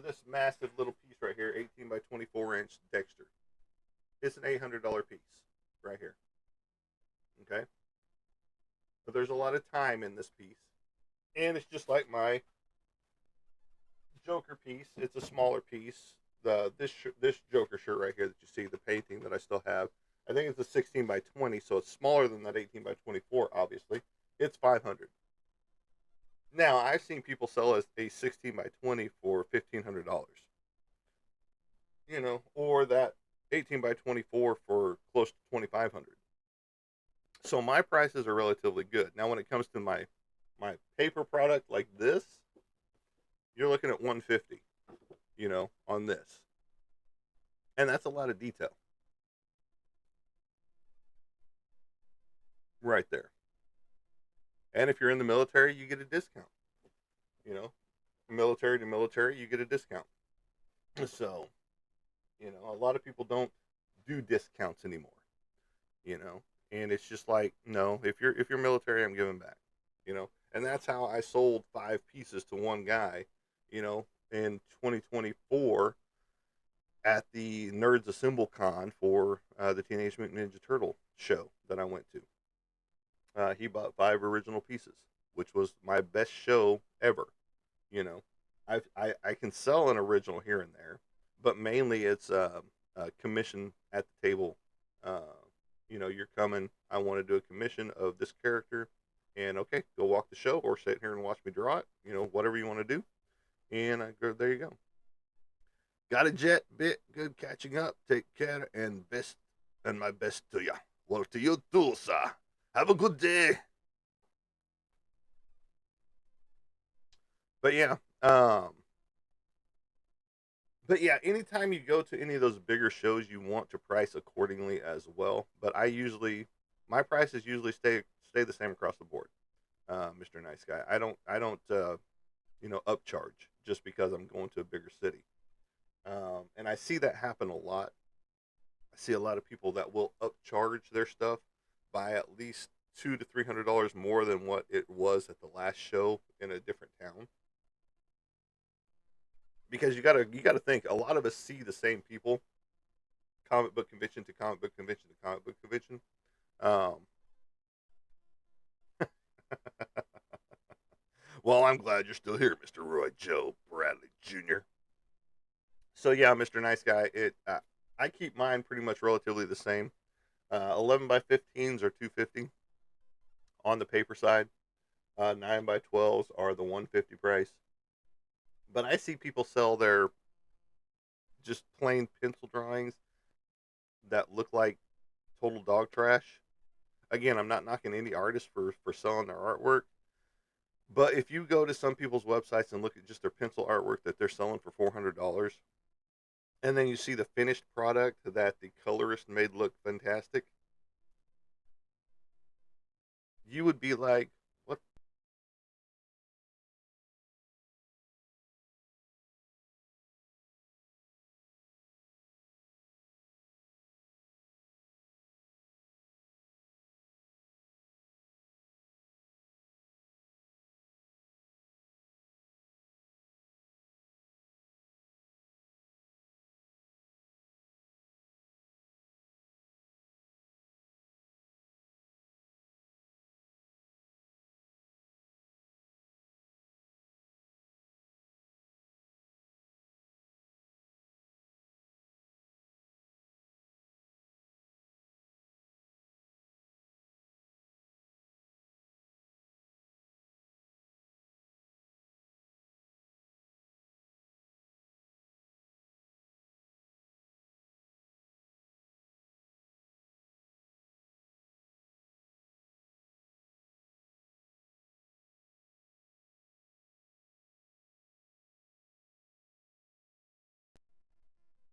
this massive little piece right here, 18 by 24-inch Dexter. It's an $800 piece right here. Okay, but there's a lot of time in this piece, and it's just like my Joker piece. It's a smaller piece. This Joker shirt right here that you see, the painting that I still have, I think it's a 16 by 20, so it's smaller than that 18 by 24. Obviously, it's 500. Now I've seen people sell a 16 by 20 for $1,500. Or that 18 by 24 for close to 2,500. So my prices are relatively good. Now when it comes to my paper product like this, you're looking at 150, on this. And that's a lot of detail right there. And if you're in the military, you get a discount. You know, military to military, you get a discount. So, a lot of people don't do discounts anymore, you know. And it's just like, no, if you're military, I'm giving back. And that's how I sold 5 pieces to one guy, in 2024 at the Nerds Assemble Con for the Teenage Mutant Ninja Turtle show that I went to. He bought 5 original pieces, which was my best show ever. You know, I can sell an original here and there, but mainly it's a commission at the table. Uh, you're coming. I want to do a commission of this character, and okay, go walk the show or sit here and watch me draw it. Whatever you want to do, and I go there. You go. Got a jet bit. Good catching up. Take care and my best to ya. Well, to you too, sir. Have a good day. But yeah, um, but yeah, anytime you go to any of those bigger shows, you want to price accordingly as well. But my prices usually stay the same across the board, Mr. Nice Guy. I don't upcharge just because I'm going to a bigger city. And I see that happen a lot. I see a lot of people that will upcharge their stuff by at least $200 to $300 more than what it was at the last show in a different town. Because you gotta think a lot of us see the same people, comic book convention to comic book convention to comic book convention. Um, well, I'm glad you're still here, Mr. Roy Joe Bradley Jr. So yeah, Mr. Nice Guy. I keep mine pretty much relatively the same. 11 by 15s are 250 on the paper side. 9 by 12s are the 150 price. But I see people sell their just plain pencil drawings that look like total dog trash. Again, I'm not knocking any artist for selling their artwork, but if you go to some people's websites and look at just their pencil artwork that they're selling for $400, and then you see the finished product that the colorist made look fantastic, you would be like, "What?"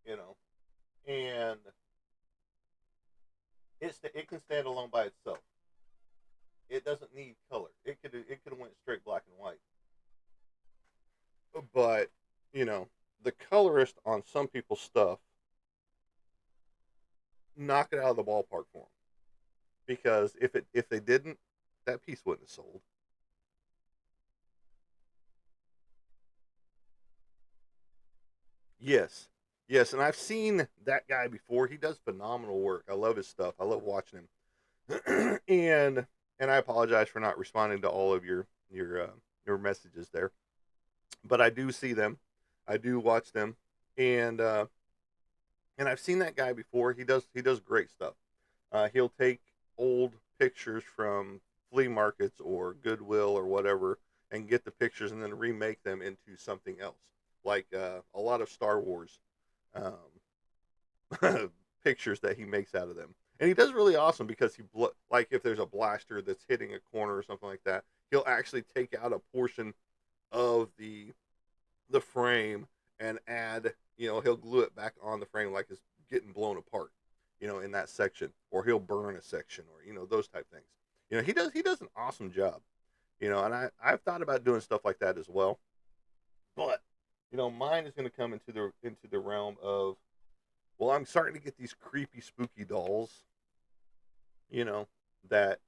You know, and it can stand alone by itself. It doesn't need color. It could have went straight black and white. But the colorist on some people's stuff knock it out of the ballpark for them because if they didn't, that piece wouldn't have sold. Yes. Yes, and I've seen that guy before. He does phenomenal work. I love his stuff. I love watching him. And I apologize for not responding to all of your messages there. But I do see them. I do watch them. And and I've seen that guy before. He does great stuff. He'll take old pictures from flea markets or Goodwill or whatever, and get the pictures and then remake them into something else, like a lot of Star Wars pictures that he makes out of them. And he does really awesome because like if there's a blaster that's hitting a corner or something like that, he'll actually take out a portion of the frame and add, he'll glue it back on the frame like it's getting blown apart, in that section, or he'll burn a section, or those type things. He does an awesome job, and I've thought about doing stuff like that as well, but mine is going to come into the realm of, well, I'm starting to get these creepy, spooky dolls, you know, that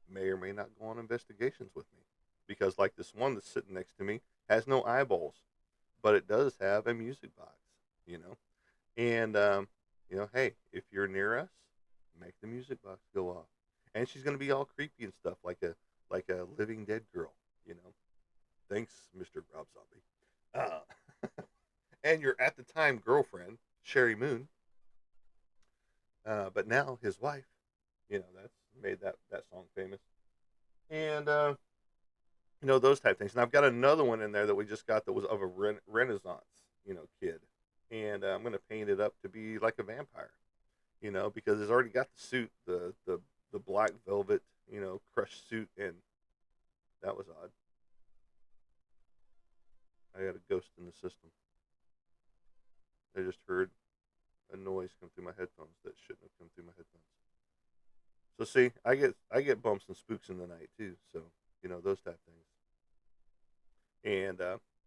may or may not go on investigations with me, because like this one that's sitting next to me has no eyeballs, but it does have a music box, you know. And hey, if you're near us, make the music box go off, and she's gonna be all creepy and stuff, like a living dead girl, you know. Thanks, Mr. Rob Zombie. And your at the time girlfriend, Sherry Moon, but now his wife. That's made that song famous, and those type things. And I've got another one in there that we just got that was of a Renaissance, kid, and I'm gonna paint it up to be like a vampire, because it's already got the suit, the black velvet, crushed suit, and that was odd. I got a ghost in the system. I just heard a noise come through my headphones that shouldn't have come through my headphones. So see, I get bumps and spooks in the night too. So those type things. And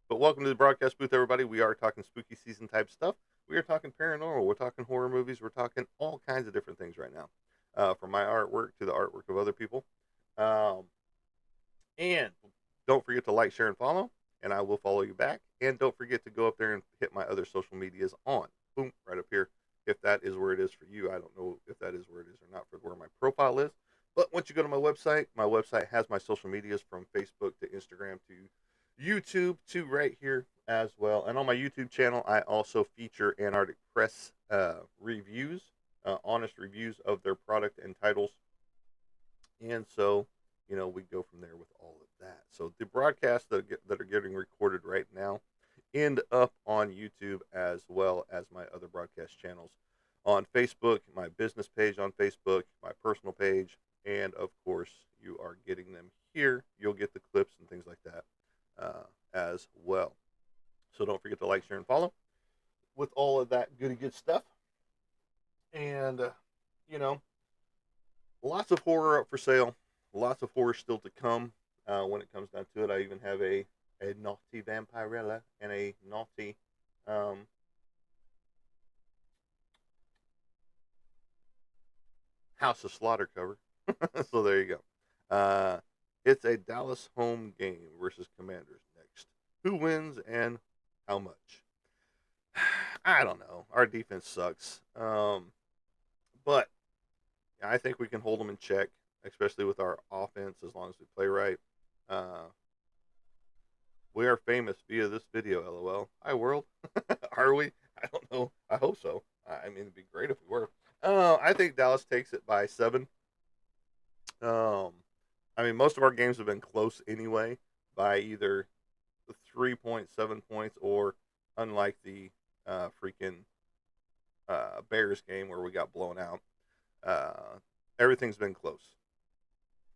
but welcome to the broadcast booth, everybody. We are talking spooky season type stuff. We are talking paranormal. We're talking horror movies. We're talking all kinds of different things right now, from my artwork to the artwork of other people. Um, and don't forget to like, share, and follow. And I will follow you back. And don't forget to go up there and hit my other social medias on. Boom, right up here. If that is where it is for you, I don't know if that is where it is or not for where my profile is. But once you go to my website has my social medias from Facebook to Instagram to YouTube to right here as well. And on my YouTube channel, I also feature Antarctic Press reviews, honest reviews of their product and titles. And so, we go from there with all of that. So the broadcasts that are getting recorded right now end up on YouTube, as well as my other broadcast channels on Facebook, my business page on Facebook, my personal page, and of course, you are getting them here. You'll get the clips and things like that as well. So don't forget to like, share, and follow with all of that goody good stuff. And, you know, lots of horror up for sale. Lots of horror still to come when it comes down to it. I even have a naughty vampirella and a naughty um, House of Slaughter cover. So there you go. It's a Dallas home game versus Commanders next. Who wins and how much? I don't know. Our defense sucks. But I think we can hold them in check, especially with our offense, as long as we play right. Uh, we are famous via this video, lol. Hi, world. Are we? I don't know. I hope so. I mean, it'd be great if we were. I think Dallas takes it by 7. Um, I mean, most of our games have been close anyway, by either 3.7 points or, unlike the freaking Bears game where we got blown out, uh, everything's been close.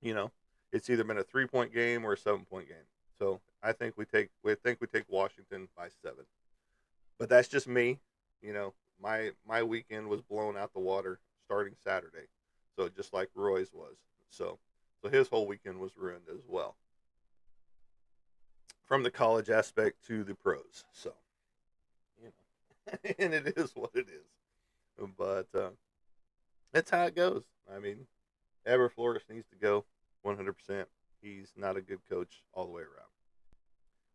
You know, it's either been a 3-point game or a 7-point game. So I think we take Washington by 7. But that's just me. My weekend was blown out the water starting Saturday, so just like Roy's was. So his whole weekend was ruined as well, from the college aspect to the pros. So and it is what it is. But that's how it goes. I mean, Ever Flores needs to go 100%. He's not a good coach all the way around.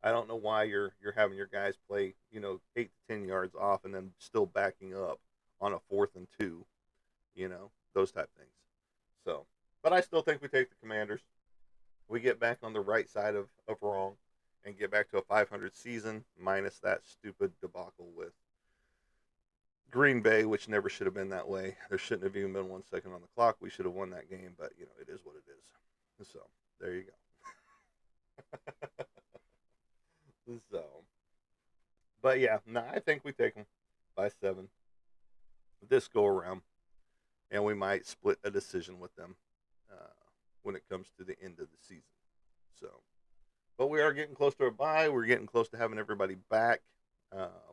I don't know why you're having your guys play 8 to 10 yards off and then still backing up on a 4th and 2. Those type things. So, but I still think we take the Commanders. We get back on the right side of wrong and get back to a 500 season minus that stupid debacle with Green Bay, which never should have been that way. There shouldn't have even been 1 second on the clock. We should have won that game, but it is what it is. So there you go. So, but yeah, no, I think we take them by 7 this go around, and we might split a decision with them uh, when it comes to the end of the season. So, but we are getting close to a bye. We're getting close to having everybody back.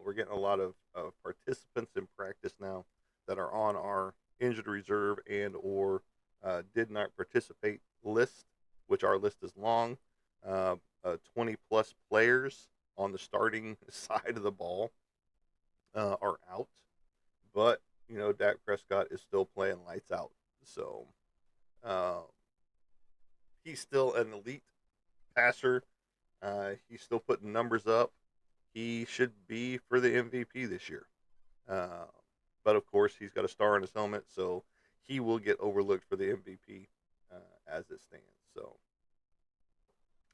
We're getting a lot of participants in practice now that are on our injured reserve and or did not participate list, which our list is long. 20 plus players on the starting side of the ball are out, but Dak Prescott is still playing lights out. So uh, he's still an elite passer. He's still putting numbers up. He should be for the MVP this year. Uh, but of course, he's got a star on his helmet, so he will get overlooked for the MVP as it stands. So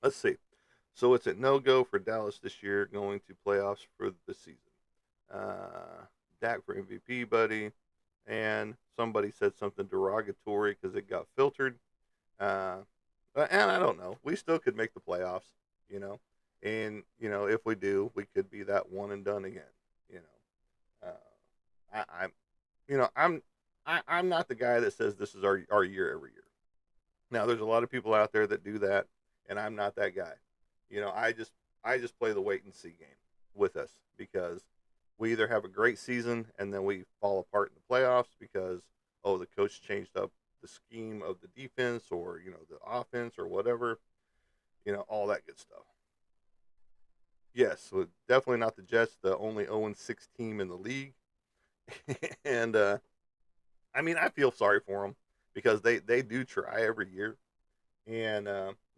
let's see. So it's a no go for Dallas this year, going to playoffs for the season. Dak for MVP, buddy. And somebody said something derogatory because it got filtered. Uh, and I don't know. We still could make the playoffs, you know. And if we do, we could be that one and done again. You know, I'm, I'm not the guy that says this is our year every year. Now, there's a lot of people out there that do that, and I'm not that guy. I just play the wait and see game with us because we either have a great season and then we fall apart in the playoffs because the coach changed up the scheme of the defense or the offense or whatever, all that good stuff. Yes, so definitely not the Jets, the only 0-6 team in the league, and I mean I feel sorry for them because they do try every year, and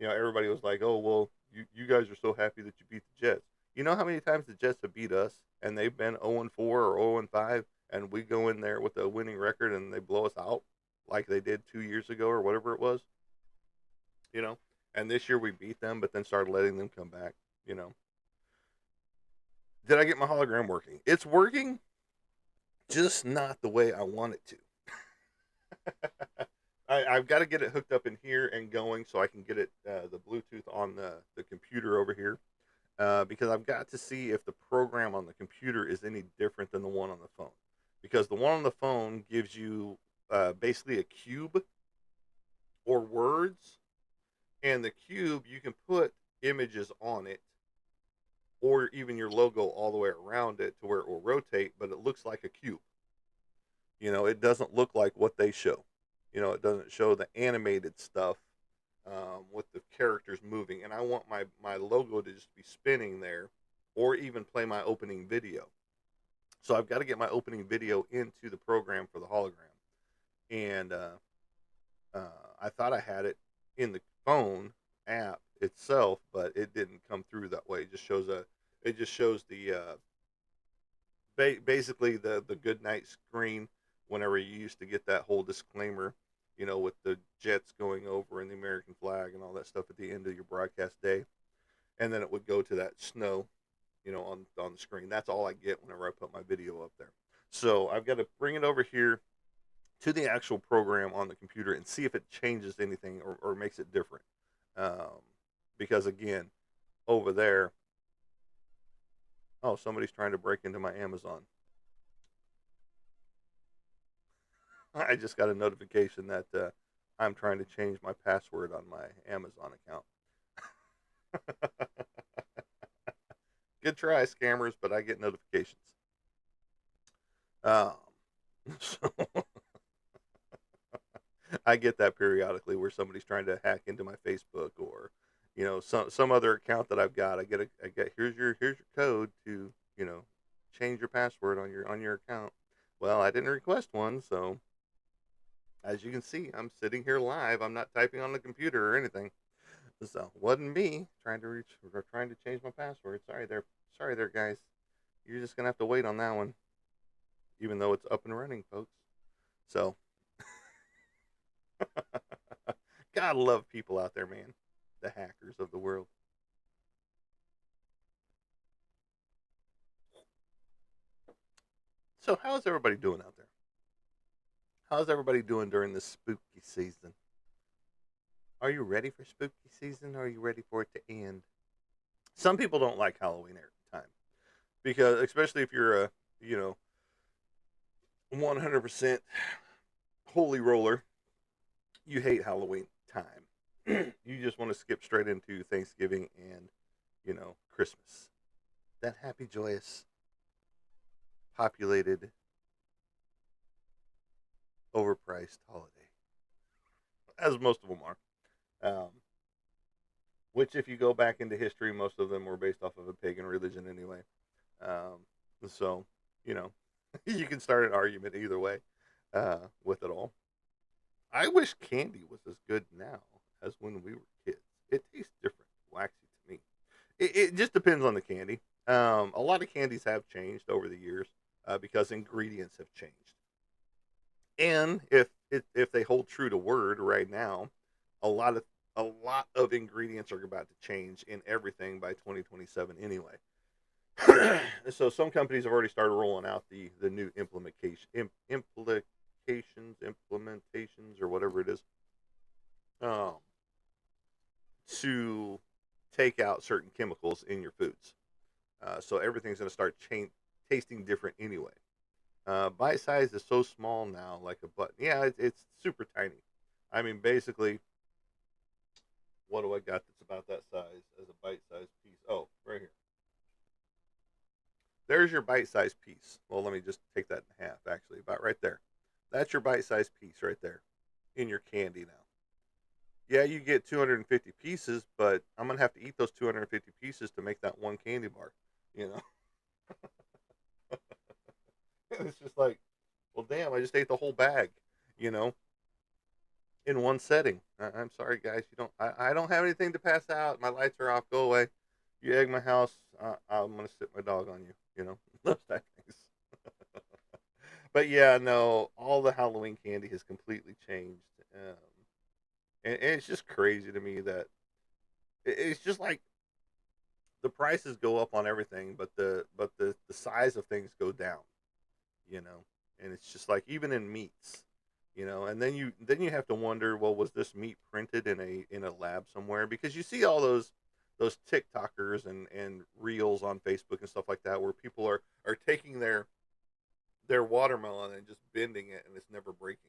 everybody was like, oh well, you guys are so happy that you beat the Jets. You know how many times the Jets have beat us and they've been 0-4 or 0-5, and we go in there with a winning record and they blow us out like they did 2 years ago or whatever it was, you know. And this year we beat them, but then started letting them come back, you know. Did I get my hologram working? It's working, just not the way I want it to. I've got to get it hooked up in here and going so I can get it the Bluetooth on the computer over here because I've got to see if the program on the computer is any different than the one on the phone. Because the one on the phone gives you basically a cube or words, and the cube you can put images on it or even your logo all the way around it to where it will rotate, but it looks like a cube. It doesn't look like what they show. It doesn't show the animated stuff with the characters moving. And I want my logo to just be spinning there or even play my opening video. So I've got to get my opening video into the program for the hologram. And I thought I had it in the phone app itself, but it didn't come through that way. It just shows the basically the good night screen whenever you used to get that whole disclaimer, with the jets going over and the American flag and all that stuff at the end of your broadcast day, and then it would go to that snow, on the screen. That's all I get whenever I put my video up there. So I've got to bring it over here to the actual program on the computer and see if it changes anything or makes it different. Um, because again, over there, oh, somebody's trying to break into my Amazon. I just got a notification that I'm trying to change my password on my Amazon account. Good try, scammers, but I get notifications. Um, so I get that periodically where somebody's trying to hack into my Facebook or, some other account that I've got. I get here's your code to change your password on your account. Well, I didn't request one, so as you can see, I'm sitting here live. I'm not typing on the computer or anything. So wasn't me trying to reach or trying to change my password. Sorry there, guys. You're just gonna have to wait on that one, even though it's up and running, folks. So, gotta love people out there, man. The hackers of the world. So, how's everybody doing out there? How's everybody doing during this spooky season? Are you ready for spooky season? Or are you ready for it to end? Some people don't like Halloween time because, especially if you're a, you know, 100% holy roller, you hate Halloween time. You just want to skip straight into Thanksgiving and, Christmas. That happy, joyous, populated, overpriced holiday, as most of them are. Um, which, if you go back into history, most of them were based off of a pagan religion anyway. So, you know, you can start an argument either way with it all. I wish candy was as good now as when we were kids. It tastes different, waxy to me. It just depends on the candy. A lot of candies have changed over the years because ingredients have changed. And if they hold true to word right now, a lot of ingredients are about to change in everything by 2027 anyway. So some companies have already started rolling out the new implementations or whatever it is, um, to take out certain chemicals in your foods. So everything's going to start tasting different anyway. Bite size is so small now, like a button. Yeah, it's super tiny. I mean, basically, what do I got that's about that size as a bite size piece? Oh, right here. There's your bite size piece. Well, let me just take that in half, actually, about right there. That's your bite size piece right there in your candy now. Yeah, you get 250 pieces, but I'm going to have to eat those 250 pieces to make that one candy bar, you know? It's just like, well, damn, I just ate the whole bag, you know, in one setting. I'm sorry, guys. You don't. I don't have anything to pass out. My lights are off. Go away. You egg my house. I'm gonna sit my dog on you. You know those type things. But yeah, no, all the Halloween candy has completely changed, and it's just crazy to me that it's just like the prices go up on everything, but the size of things go down. You know, and it's just like even in meats, and then you have to wonder, well, was this meat printed in a lab somewhere? Because you see all those TikTokers and reels on Facebook and stuff like that where people are taking their watermelon and just bending it and it's never breaking,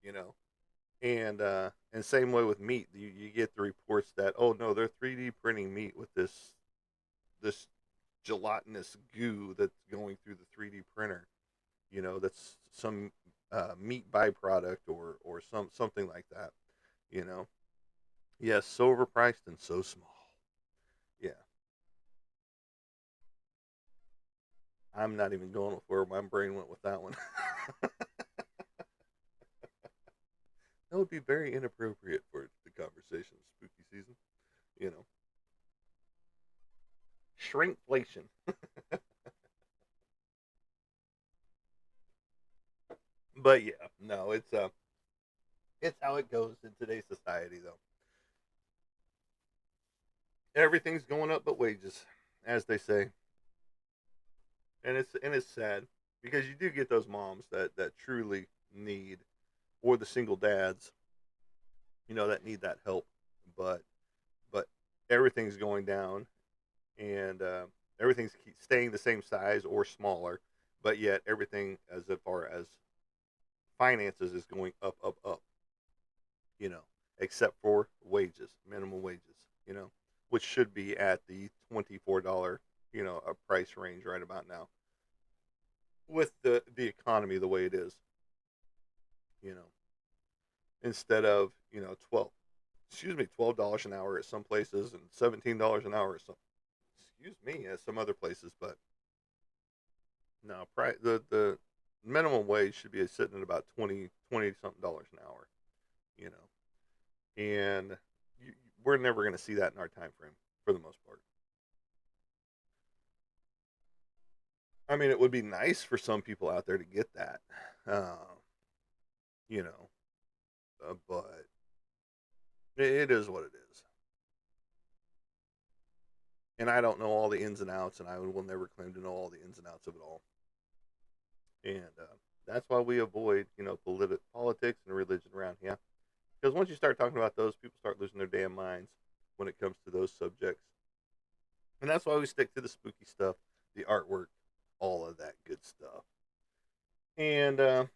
you know. And same way with meat, you get the reports that, oh no, they're 3D printing meat with this gelatinous goo that's going through the 3D printer, that's some meat byproduct or something like that, you know. Yes, so overpriced and so small. Yeah, I'm not even going with where my brain went with that one. That would be very inappropriate for the conversation of spooky season, you know. Shrinkflation. But yeah, no, it's how it goes in today's society though. Everything's going up but wages, as they say. And it's sad because you do get those moms that truly need, or the single dads, that need that help, but but everything's going down, and everything's staying the same size or smaller, but yet everything as far as finances is going up, up, up, you know, except for wages, minimum wages, which should be at the $24, a price range right about now, with the economy the way it is, you know, instead of, 12 $12 an hour at some places and $17 an hour at some, excuse me, at some other places. But no, the minimum wage should be sitting at about 20 something dollars an hour, you know. And we're never going to see that in our time frame for the most part. I mean, it would be nice for some people out there to get that, uh, you know, but it is what it is. And I don't know all the ins and outs, and I will never claim to know all the ins and outs of it all. And that's why we avoid, politics and religion around here. Because once you start talking about those, people start losing their damn minds when it comes to those subjects. And that's why we stick to the spooky stuff, the artwork, all of that good stuff. And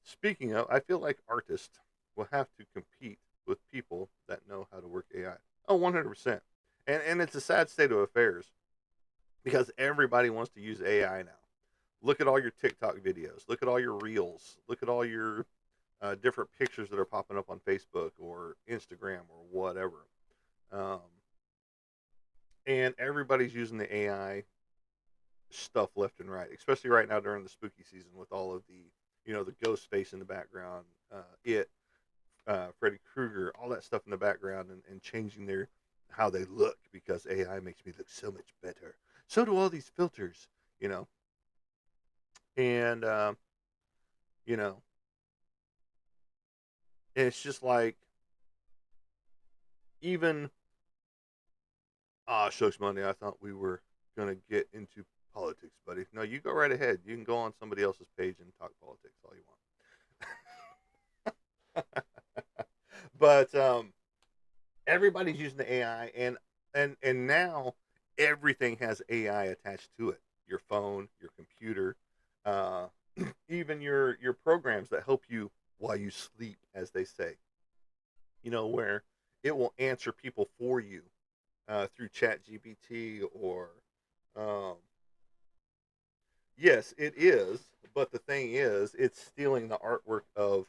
speaking of, I feel like artists will have to compete with people that know how to work AI. Oh, 100%. And it's a sad state of affairs because everybody wants to use AI now. Look at all your TikTok videos. Look at all your reels. Look at all your different pictures that are popping up on Facebook or Instagram or whatever. Um, and everybody's using the AI stuff left and right, especially right now during the spooky season with all of the, the ghost face in the background, Freddy Krueger, all that stuff in the background, and changing their how they look because AI makes me look so much better. So do all these filters, you know, and you know, it's just like even shucks money. I thought we were gonna get into politics, buddy. No, you go right ahead. You can go on somebody else's page and talk politics all you want. But everybody's using the AI, and now everything has AI attached to it. Your phone, your computer, uh, even your programs that help you while you sleep, as they say. Where it will answer people for you through Chat GPT or um, yes, it is. But the thing is, it's stealing the artwork of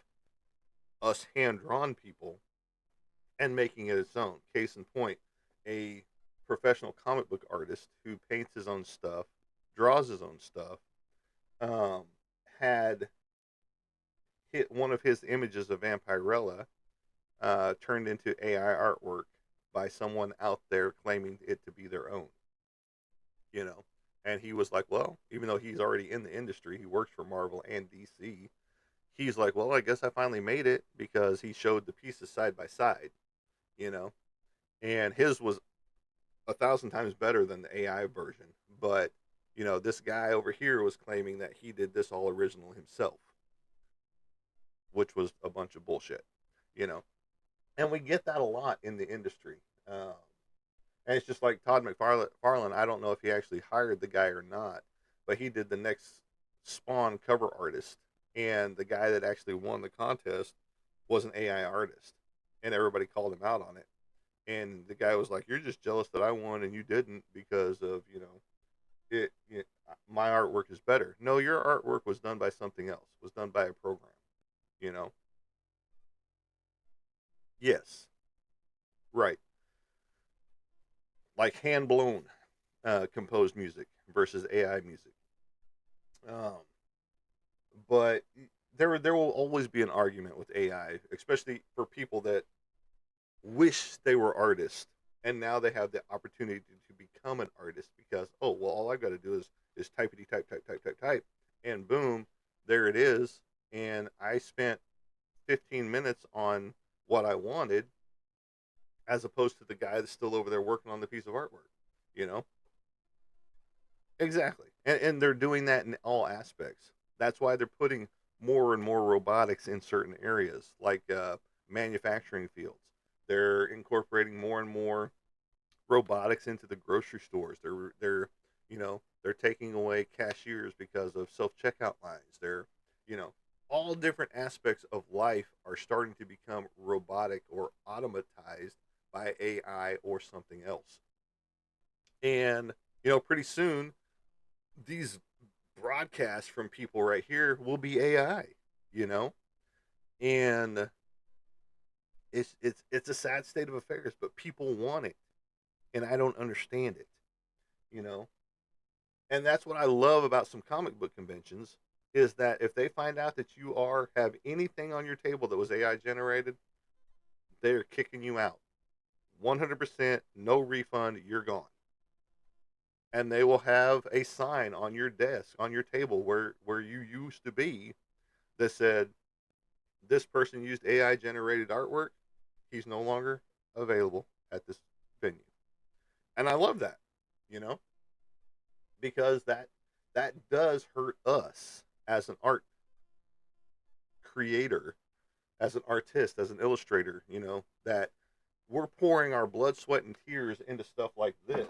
us hand drawn people and making it its own. Case in point, a professional comic book artist who paints his own stuff, draws his own stuff, um, had hit one of his images of Vampirella turned into AI artwork by someone out there claiming it to be their own, you know. And he was like, well, even though he's already in the industry, he works for Marvel and DC. He's like, well, I guess I finally made it because he showed the pieces side by side, you know. And his was 1,000 times better than the AI version. But this guy over here was claiming that he did this all original himself, which was a bunch of bullshit, you know. And we get that a lot in the industry. And it's just like Todd McFarlane. I don't know if he actually hired the guy or not, but he did the next Spawn cover artist, and the guy that actually won the contest was an AI artist, and everybody called him out on it. And the guy was like, "You're just jealous that I won and you didn't because of my artwork is better." No, your artwork was done by something else. Was done by a program. You know. Yes. Right. Like hand blown, composed music versus AI music. Um, but there will always be an argument with AI, especially for people that wish they were artists and now they have the opportunity to become an artist because well all I got to do is typey type and boom there it is, and I spent 15 minutes on what I wanted as opposed to the guy that's still over there working on the piece of artwork, you know. Exactly. And they're doing that in all aspects. That's why they're putting more and more robotics in certain areas, like manufacturing fields. They're incorporating more and more robotics into the grocery stores. They're taking away cashiers because of self checkout lines. All different aspects of life are starting to become robotic or automatized by AI or something else. And pretty soon these broadcasts from people right here will be AI, you know, and it's a sad state of affairs, but people want it, and I don't understand it, you know, and that's what I love about some comic book conventions is that if they find out that you have anything on your table that was AI generated, they're kicking you out. 100% no refund, you're gone. And they will have a sign on your desk, on your table where you used to be, that said, this person used AI generated artwork. He's no longer available at this venue. And I love that, you know, because that does hurt us as an art creator, as an artist, as an illustrator, you know, that we're pouring our blood, sweat, and tears into stuff like this.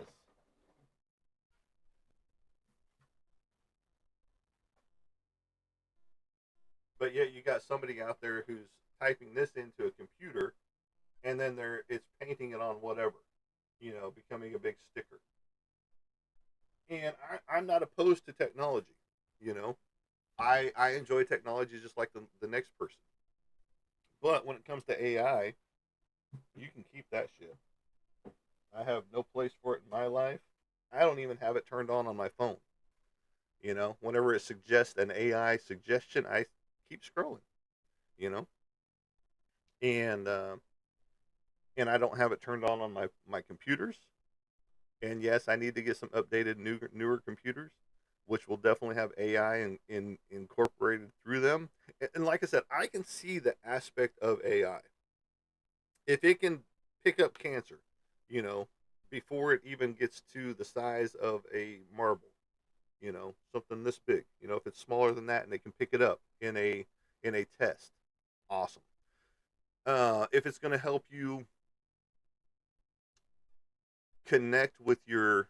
But yet you got somebody out there who's typing this into a computer, and then it's painting it on whatever, you know, becoming a big sticker. And I'm not opposed to technology, you know. I enjoy technology just like the next person. But when it comes to AI, you can keep that shit. I have no place for it in my life. I don't even have it turned on my phone. You know, whenever it suggests an AI suggestion, I keep scrolling. You know, and and I don't have it turned on my computers. And yes, I need to get some updated newer computers, which will definitely have AI incorporated through them. And like I said, I can see the aspect of AI. If it can pick up cancer, you know, before it even gets to the size of a marble, you know, something this big, you know, if it's smaller than that and they can pick it up in a test, awesome. If it's going to help you connect with your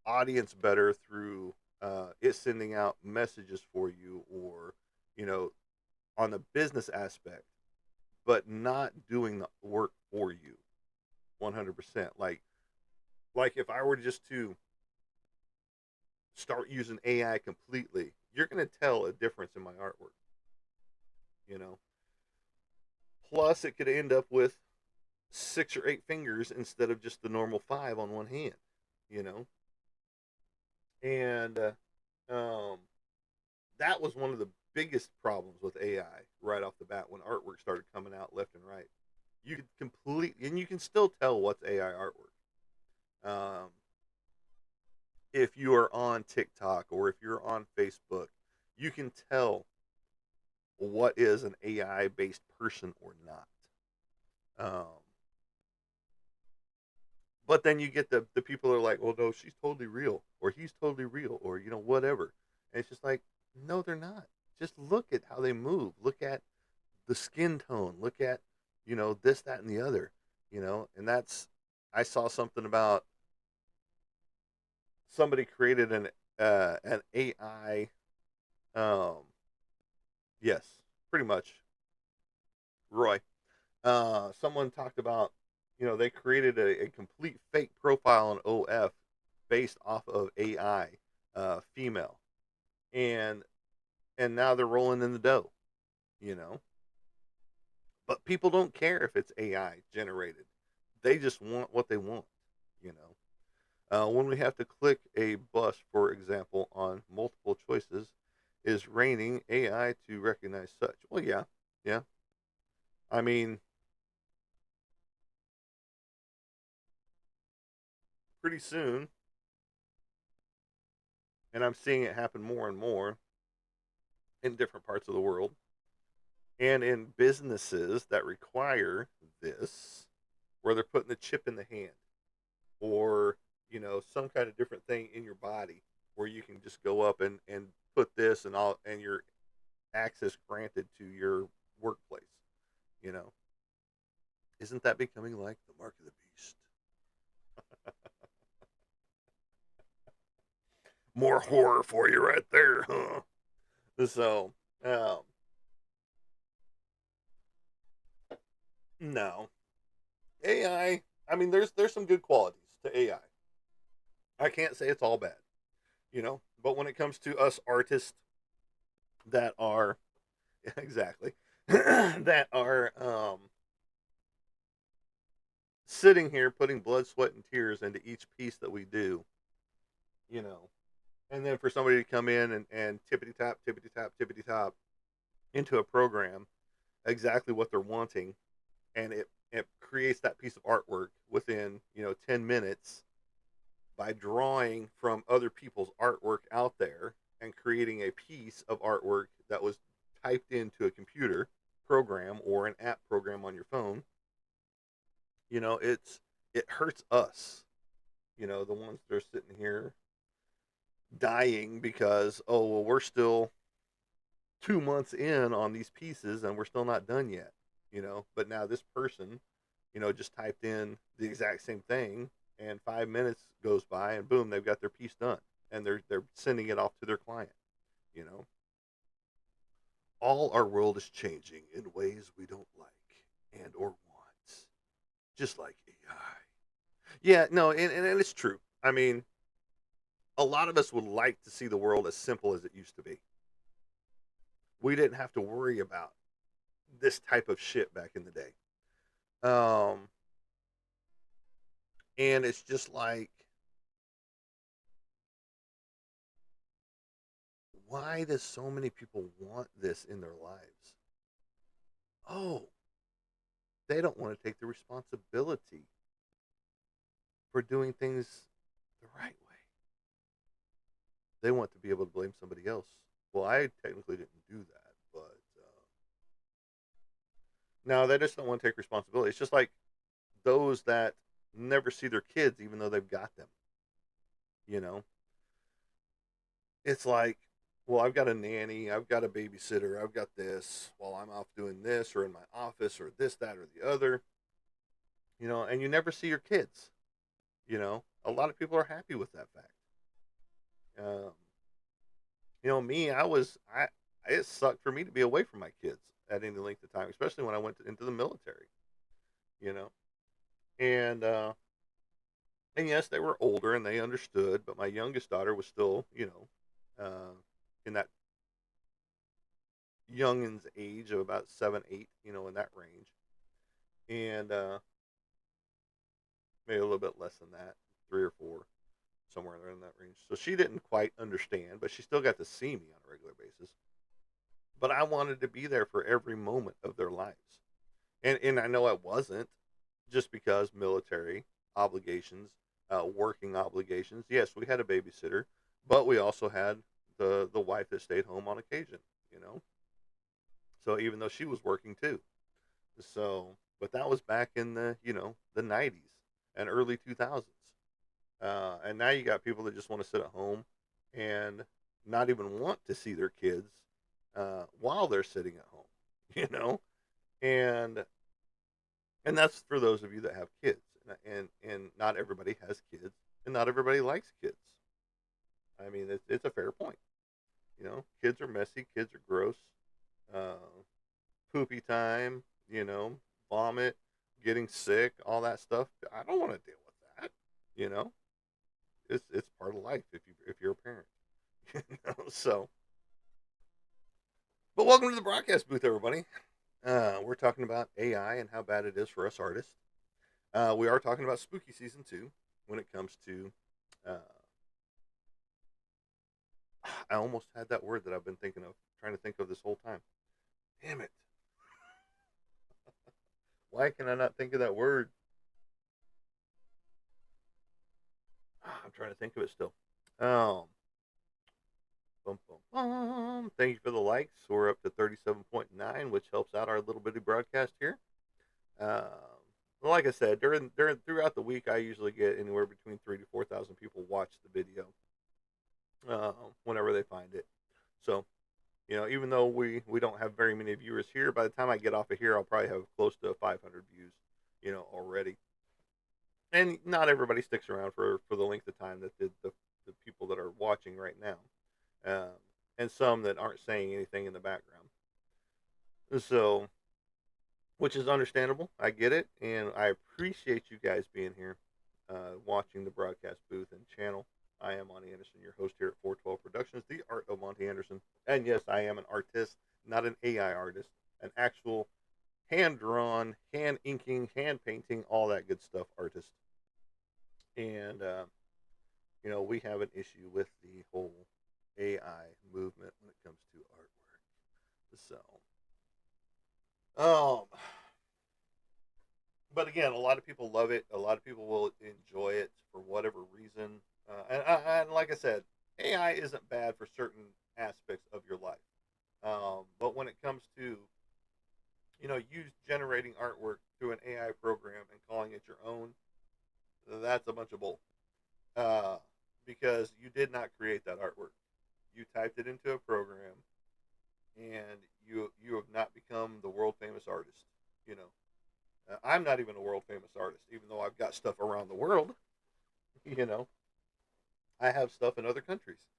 audience better through it sending out messages for you, or you know, on the business aspect, but not doing the work for you 100%. Like if I were just to start using AI completely, you're going to tell a difference in my artwork, you know. Plus it could end up with 6 or 8 fingers instead of just the normal 5 on one hand, you know. And um that was one of the biggest problems with AI right off the bat when artwork started coming out left and right. You could completely, and you can still tell what's AI artwork. Um, if you are on TikTok or if you're on Facebook, you can tell what is an AI based person or not. Um, but then you get the people who are like, well, no, she's totally real, or he's totally real, or you know, whatever. And it's just like, no, they're not. Just look at how they move. Look at the skin tone. Look at, you know, this, that, and the other. You know, and that's, I saw something about somebody created an AI. Um, yes, pretty much, Roy. Someone talked about, you know, they created a complete fake profile on OF based off of AI, female, and and now they're rolling in the dough. You know, but people don't care if it's AI generated. They just want what they want. You know. When we have to click a bus, for example, on multiple choices, is raining AI to recognize such? Well, yeah, yeah. I mean, pretty soon, and I'm seeing it happen more and more in different parts of the world and in businesses that require this, where they're putting the chip in the hand, or you know, some kind of different thing in your body where you can just go up and put this and all, and your access granted to your workplace. You know, isn't that becoming like the mark of the beast? More horror for you right there, huh? So, um, no AI. I mean, there's some good qualities to AI. I can't say it's all bad, you know. But when it comes to us artists that are exactly that are sitting here putting blood, sweat, and tears into each piece that we do, you know, and then for somebody to come in and tippity tap, tippity top into a program exactly what they're wanting, and it creates that piece of artwork within 10 minutes by drawing from other people's artwork out there and creating a piece of artwork that was typed into a computer program or an app program on your phone. It hurts us, the ones that are sitting here dying because, oh well, we're still 2 months in on these pieces and we're still not done yet. But now this person, just typed in the exact same thing, and 5 minutes goes by, and boom, they've got their piece done, and they're sending it off to their client. You know, all our world is changing in ways we don't like and or want, just like AI. Yeah, no, and it's true. I mean, a lot of us would like to see the world as simple as it used to be. We didn't have to worry about this type of shit back in the day. Um, and it's just like, why does so many people want this in their lives? Oh, they don't want to take the responsibility for doing things the right way. They want to be able to blame somebody else. Well, I technically didn't do that, but no, they just don't want to take responsibility. It's just like those that never see their kids, even though they've got them. You know, it's like, well, I've got a nanny, I've got a babysitter, I've got this while I'm off doing this or in my office or this, that, or the other. And you never see your kids. A lot of people are happy with that fact. Um, me, it sucked for me to be away from my kids at any length of time, especially when I went into the military. You know, and yes, they were older and they understood, but my youngest daughter was still, in that youngin's age of about 7, 8, in that range, and maybe a little bit less than that, 3 or 4, somewhere in that range. So she didn't quite understand, but she still got to see me on a regular basis. But I wanted to be there for every moment of their lives. And I know I wasn't, just because military obligations, working obligations. Yes, we had a babysitter, but we also had the wife that stayed home on occasion, you know. So even though she was working too. So, but that was back in the 90s and early 2000s. And now you got people that just want to sit at home and not even want to see their kids while they're sitting at home, you know, and that's for those of you that have kids, and not everybody has kids, and not everybody likes kids. I mean, it's a fair point. Kids are messy, kids are gross, uh, poopy time, vomit, getting sick, all that stuff. I don't want to deal with that. You know, it's part of life if you're a parent. So, but welcome to the broadcast booth, everybody. We're talking about AI and how bad it is for us artists. We are talking about spooky season 2 when it comes to. Uh, I almost had that word that I've been trying to think of this whole time. Damn it! Why can I not think of that word? I'm trying to think of it still. Um, Bum, bum, bum. Thank you for the likes. We're up to 37.9, which helps out our little bitty broadcast here. Um, well, like I said, during throughout the week, I usually get anywhere between 3 to 4,000 people watch the video whenever they find it. So, even though we don't have very many viewers here, by the time I get off of here, I'll probably have close to 500 views, already. And not everybody sticks around for the length of time that the people that are watching right now, um, and some that aren't saying anything in the background. So, which is understandable. I get it, and I appreciate you guys being here, watching the broadcast booth and channel. I am Monty Anderson, your host here at 412 Productions, the art of Monty Anderson. And yes, I am an artist, not an AI artist, an actual hand drawn, hand inking, hand painting, all that good stuff artist. And we have an issue with the whole AI movement when it comes to artwork. So, um, But again, a lot of people love it. A lot of people will enjoy it for whatever reason. And like I said, AI isn't bad for certain aspects of your life. But when it comes to you generating artwork through an AI program and calling it your own, that's a bunch of bull. Uh, because you did not create that artwork. You typed it into a program, and you have not become the world famous artist. You know, I'm not even a world famous artist, even though I've got stuff around the world. You know, I have stuff in other countries,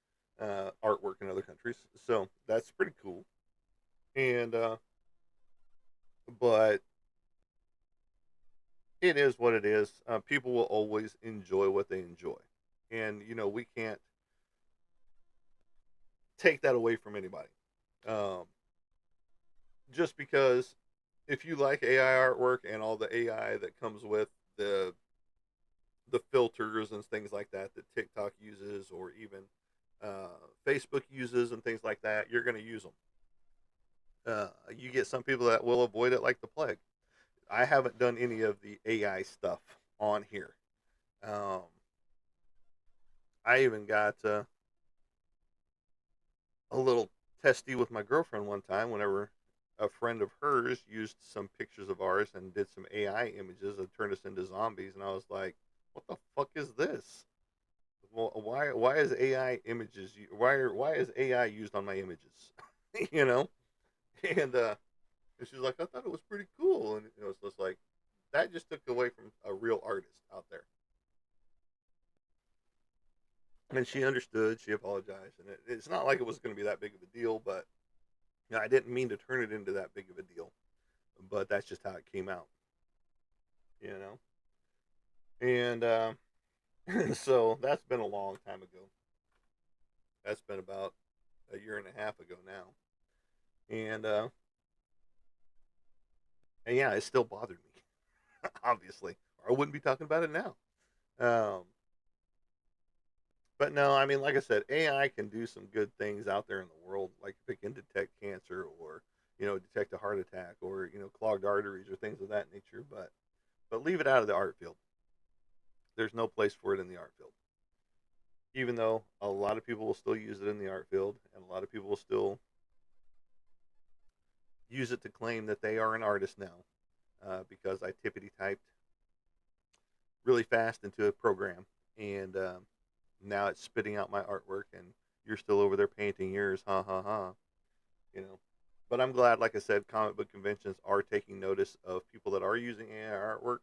artwork in other countries, so that's pretty cool. And but it is what it is. People will always enjoy what they enjoy, and we can't take that away from anybody. Um, just because if you like AI artwork and all the AI that comes with the the filters and things like that TikTok uses or even Facebook uses and things like that, you're going to use them. You get some people that will avoid it like the plague. I haven't done any of the AI stuff on here. Um, I even got a little testy with my girlfriend one time whenever a friend of hers used some pictures of ours and did some AI images and turned us into zombies, and I was like, "What the fuck is this? Well, why is AI images? Why is AI used on my images? you know?" And and she was like, "I thought it was pretty cool," and it was just like that just took away from a real artist out there. And she understood. She apologized, and it's not like it was going to be that big of a deal, but I didn't mean to turn it into that big of a deal. But that's just how it came out, you know. And so that's been a long time ago. That's been about a year and a half ago now, and and yeah, it still bothered me, obviously, or I wouldn't be talking about it now. Um, but no, I mean, like I said, AI can do some good things out there in the world, like if it can detect cancer or detect a heart attack or clogged arteries or things of that nature. But leave it out of the art field. There's no place for it in the art field. Even though a lot of people will still use it in the art field, and a lot of people will still use it to claim that they are an artist now, because I tippity typed really fast into a program, and now it's spitting out my artwork, and you're still over there painting yours, ha ha ha, you know. But I'm glad, like I said, comic book conventions are taking notice of people that are using AI artwork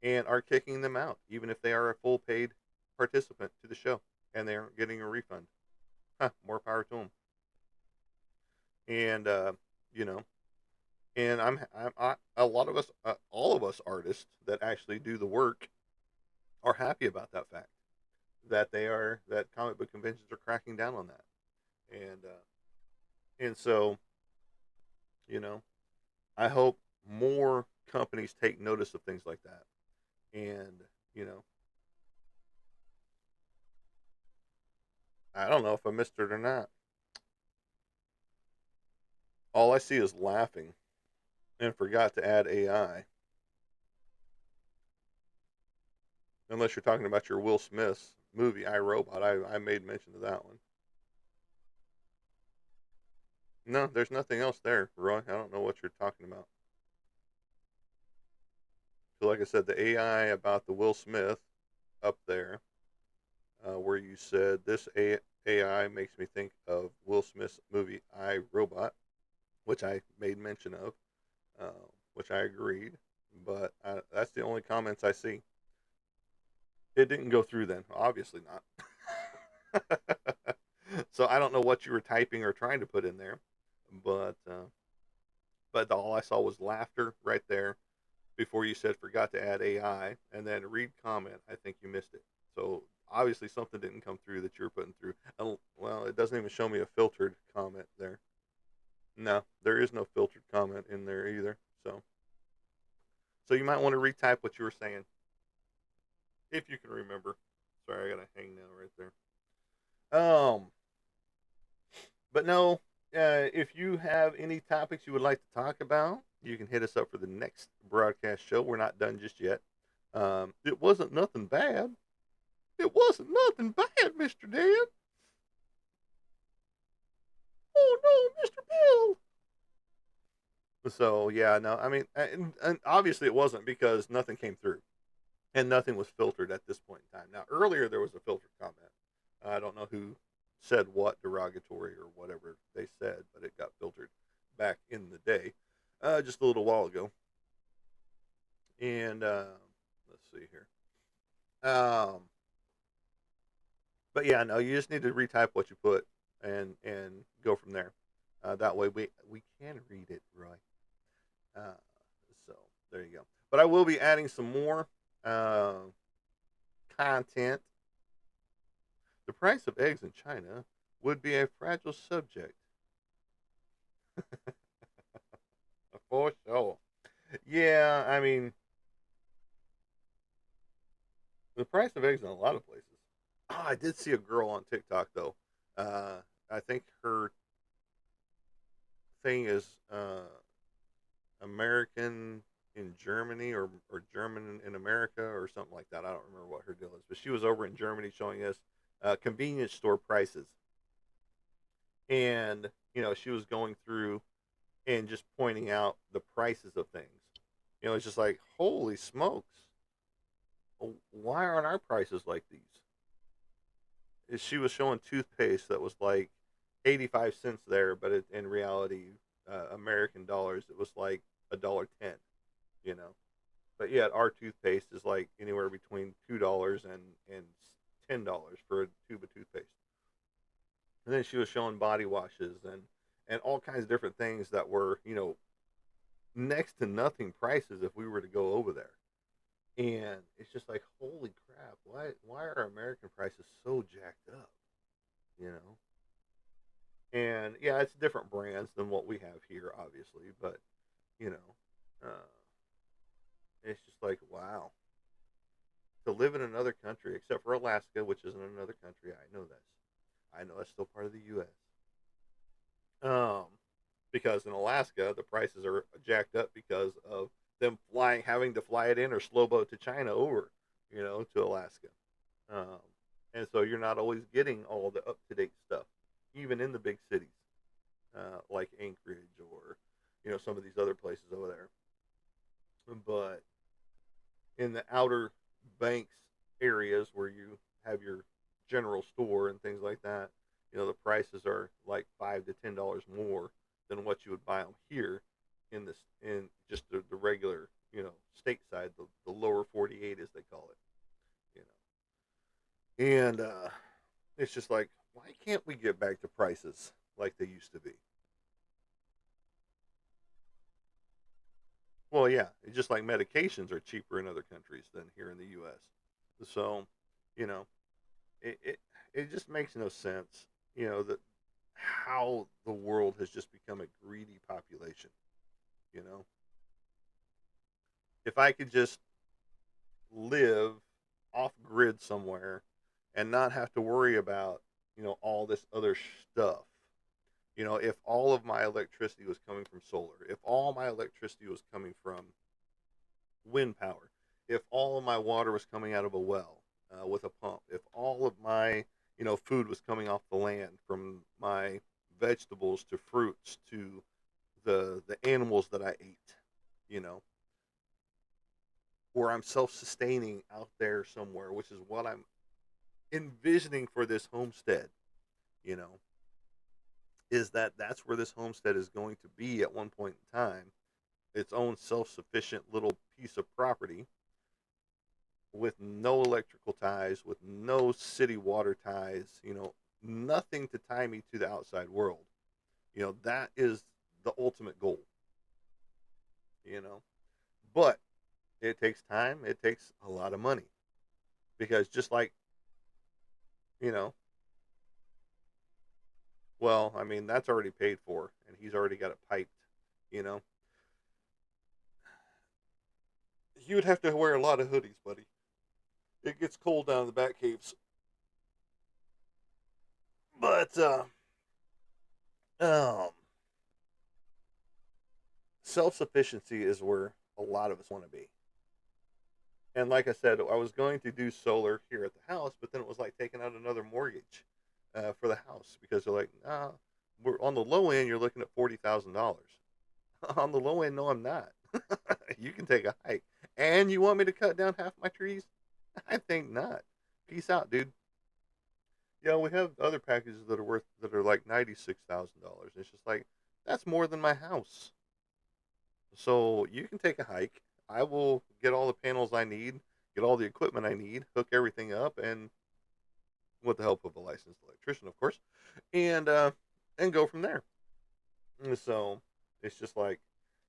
and are kicking them out, even if they are a full paid participant to the show and they aren't getting a refund. Huh, more power to them. And you know, and a lot of us, all of us artists that actually do the work are happy about that fact that comic book conventions are cracking down on that, and so you know, I hope more companies take notice of things like that, and you know, I don't know if I missed it or not. All I see is laughing, and forgot to add AI. Unless you're talking about your Will Smith movie, I Robot. I made mention of that one. No, there's nothing else there, Roy. I don't know what you're talking about. So, like I said, the AI about the Will Smith up there, where you said this AI makes me think of Will Smith's movie I Robot, which I made mention of, which I agreed. But that's the only comments I see. It didn't go through then, obviously not. So I don't know what you were typing or trying to put in there, but all I saw was laughter right there before you said forgot to add AI, and then read comment. I think you missed it. So obviously something didn't come through that you were putting through. Well, it doesn't even show me a filtered comment there. No, there is no filtered comment in there either. So you might want to retype what you were saying if you can remember. Sorry, I gotta hang now right there. Um, but no. If you have any topics you would like to talk about, you can hit us up for the next broadcast show. We're not done just yet. It wasn't nothing bad. It wasn't nothing bad, Mr. Dan. Oh no, Mr. Bill. So yeah, no, I mean, and obviously it wasn't because nothing came through and nothing was filtered at this point in time. Now earlier there was a filtered comment. I don't know who said what derogatory or whatever they said, but it got filtered back in the day, just a little while ago. And let's see here. But yeah, no, you just need to retype what you put and go from there. That way we can read it right. Uh, so there you go. But I will be adding some more uh, content. The price of eggs in China would be a fragile subject for sure. Yeah, I mean the price of eggs in a lot of places. Oh, I did see a girl on TikTok though. I think her thing is American in Germany or German in America or something like that. I don't remember what her deal is, but she was over in Germany showing us convenience store prices, and she was going through and just pointing out the prices of things. It's just like holy smokes, why aren't our prices like these? She was showing toothpaste that was like 85 cents there, but in reality, American dollars, it was like $1.10. You know, but yet our toothpaste is like anywhere between $2 and $10 for a tube of toothpaste. And then she was showing body washes and all kinds of different things that were next to nothing prices if we were to go over there. And it's just like holy crap, why are American prices so jacked up? You know, and yeah, it's different brands than what we have here, obviously, but you know, uh, it's just like wow, to live in another country, except for Alaska, which isn't another country. I know this. I know that's still part of the U.S. Um, because in Alaska the prices are jacked up because of them having to fly it in or slow boat to China over, to Alaska. Um, and so you're not always getting all the up to date stuff, even in the big cities like Anchorage or some of these other places over there. But in the outer banks areas where you have your general store and things like that, the prices are like $5 to $10 more than what you would buy them here in just the regular stateside, the lower 48 as they call it, and it's just like why can't we get back to prices like they used to be? Well, yeah, it's just like medications are cheaper in other countries than here in the U.S. So, you know, it it just makes no sense, that how the world has just become a greedy population. You know, if I could just live off grid somewhere and not have to worry about all this other stuff. If all of my electricity was coming from solar, if all my electricity was coming from wind power, if all of my water was coming out of a well with a pump, if all of my food was coming off the land from my vegetables to fruits to the animals that I ate, you know, where I'm self sustaining out there somewhere, which is what I'm envisioning for this homestead, you know, is that's where this homestead is going to be at one point in time, its own self sufficient little piece of property with no electrical ties, with no city water ties, nothing to tie me to the outside world. That is the ultimate goal, you know. But it takes time, it takes a lot of money. Because just like, you know, well, I mean, that's already paid for and he's already got it piped, you know. You would have to wear a lot of hoodies, buddy. It gets cold down in the back caves. But Um, Self sufficiency is where a lot of us want to be. And like I said, I was going to do solar here at the house, but then it was like taking out another mortgage for the house because they're like, nah, we're on the low end. You're looking at $40,000. On the low end, no, I'm not. You can take a hike, and you want me to cut down half my trees? I think not. Peace out, dude. Yeah, we have other packages that are like $96,000. It's just like that's more than my house. So you can take a hike. I will get all the panels I need, get all the equipment I need, hook everything up, and with the help of a licensed electrician, of course, and uh, and go from there. And so it's just like,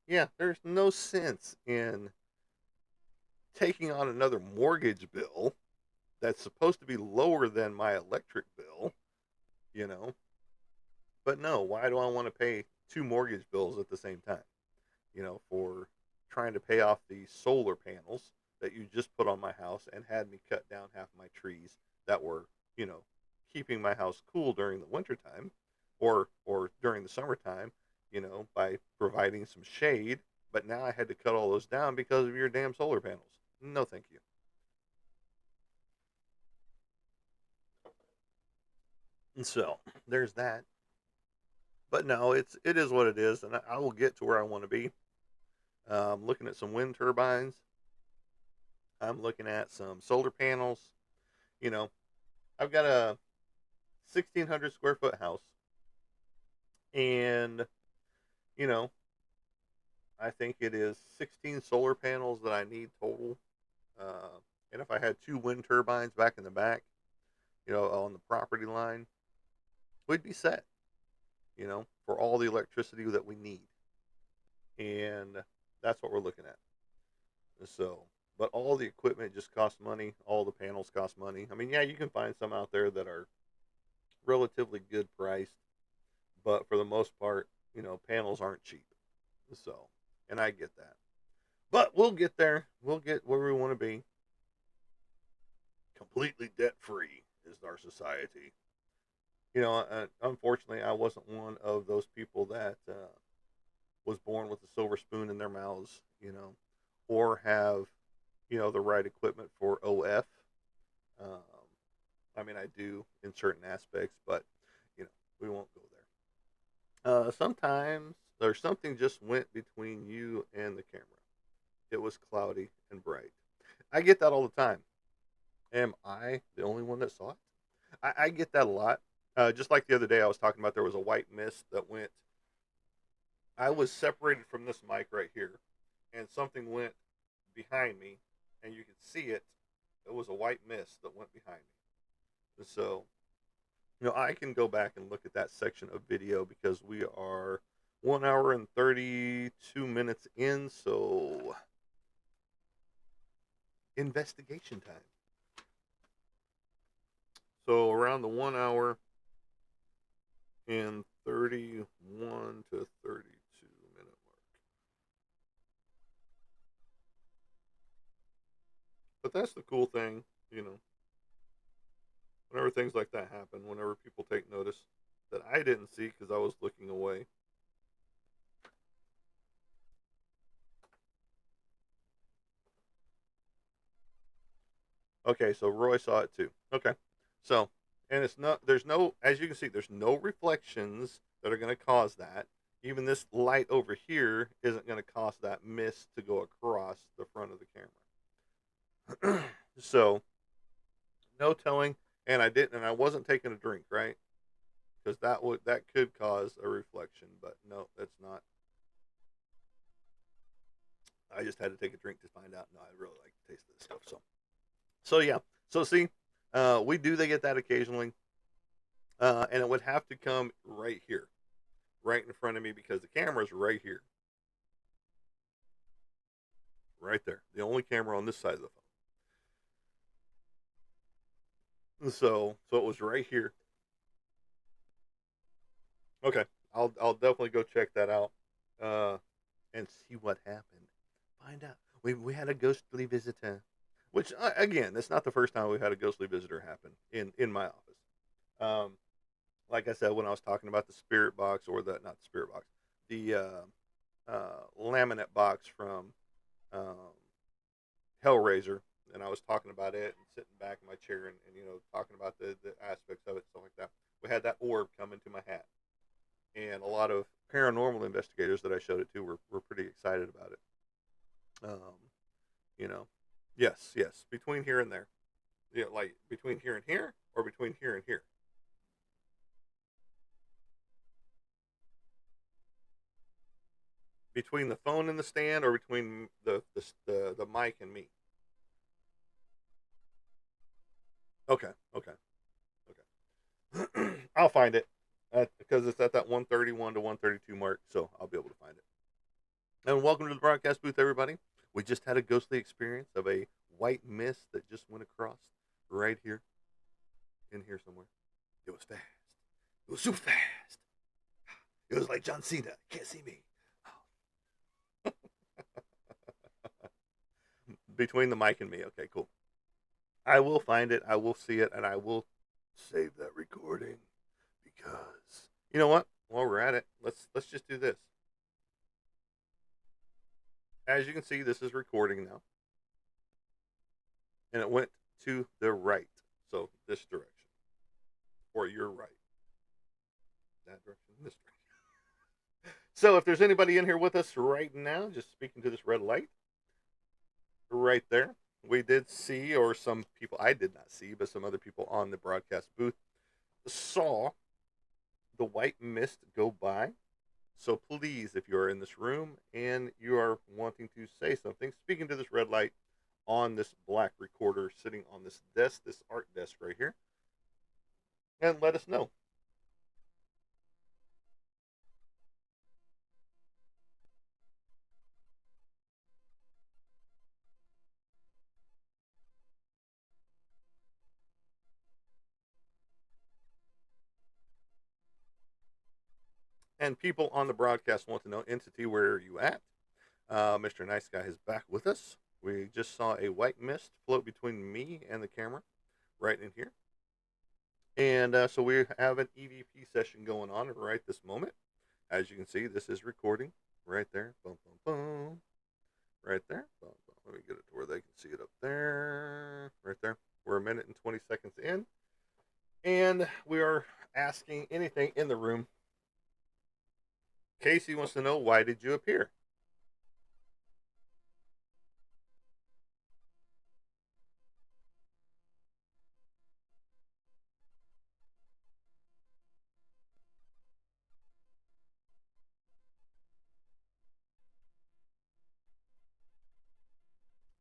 yeah, there's no sense in taking on another mortgage bill that's supposed to be lower than my electric bill, you know. But no, why do I want to pay two mortgage bills at the same time? For trying to pay off the solar panels that you just put on my house and had me cut down half my trees that were, you know, keeping my house cool during the wintertime or during the summertime, by providing some shade. But now I had to cut all those down because of your damn solar panels. No, thank you. And so there's that. But no, it is what it is, and I will get to where I want to be. Looking at some wind turbines. I'm looking at some solar panels. You know, I've got a 1,600 square foot house, and you know, I think it is 16 solar panels that I need total. And if I had two wind turbines back in the back, on the property line, we'd be set. For all the electricity that we need, and that's what we're looking at. So, but all the equipment just costs money. All the panels cost money. I mean, yeah, you can find some out there that are relatively good priced, but for the most part, panels aren't cheap. So, and I get that. But we'll get there. We'll get where we want to be. Completely debt free is our society. Unfortunately, I wasn't one of those people that was born with a silver spoon in their mouths, or have, the right equipment for OF. Um, I mean, I do in certain aspects, but, you know, we won't go there. Sometimes there's something just went between you and the camera. It was cloudy and bright. I get that all the time. Am I the only one that saw it? I get that a lot. Just like the other day, I was talking about there was a white mist that went. I was separated from this mic right here, and something went behind me, and you could see it. It was a white mist that went behind me. So, I can go back and look at that section of video because we are 1 hour and 32 minutes in. So, investigation time. So, around the 1 hour and 31 to 32-minute mark. But that's the cool thing, whenever things like that happen, whenever people take notice that I didn't see because I was looking away. Okay, so Roy saw it too. Okay, so and it's not there's no as you can see there's no reflections that are going to cause that. Even this light over here isn't going to cause that mist to go across the front of the camera. So no telling, and I wasn't taking a drink, right? Because that could cause a reflection, but no, that's not. I just had to take a drink to find out. No, I really like the taste of this stuff. So yeah. So see, we do they get that occasionally, and it would have to come right here, right in front of me because the camera's right here, right there. The only camera on this side of the phone. So it was right here. Okay, I'll definitely go check that out, uh, and see what happened. Find out. We had a ghostly visitor, which again, that's not the first time we've had a ghostly visitor happen in my office. Um, like I said, when I was talking about the spirit box, or the not the spirit box, the laminate box from um, Hellraiser, and I was talking about it and sitting back in my chair and talking about the aspects of it, stuff like that. We had that orb come into my hat, and a lot of paranormal investigators that I showed it to were pretty excited about it. Um, you know, yes, yes, between here and there, yeah, like between here and here, or between here and here, between the phone and the stand, or between the mic and me. Okay, okay, okay. I'll find it because it's at that 131 to 132 mark, so I'll be able to find it. And welcome to the broadcast booth, everybody. We just had a ghostly experience of a white mist that just went across right here, in here somewhere. It was fast. It was super fast. It was like John Cena. Can't see me. Between the mic and me. Okay, cool. I will find it. I will see it, and I will save that recording because you know what? While we're at it, let's just do this. As you can see, this is recording now, and it went to the right, so this direction, or your right, that direction, this direction. So if there's anybody in here with us right now, just speaking to this red light right there, we did see, or some people I did not see, but some other people on the broadcast booth saw the white mist go by. So please, if you are in this room and you are wanting to say something, speaking to this red light on this black recorder sitting on this desk, this art desk right here, and let us know. And people on the broadcast want to know, entity, where are you at? Mr. Nice Guy is back with us. We just saw a white mist float between me and the camera right in here. And so we have an EVP session going on right this moment. As you can see, this is recording right there. Boom, boom, boom. Right there. Boom, boom. Let me get it to where they can see it up there. Right there. We're a minute and 20 seconds in. And we are asking anything in the room. Casey wants to know, why did you appear?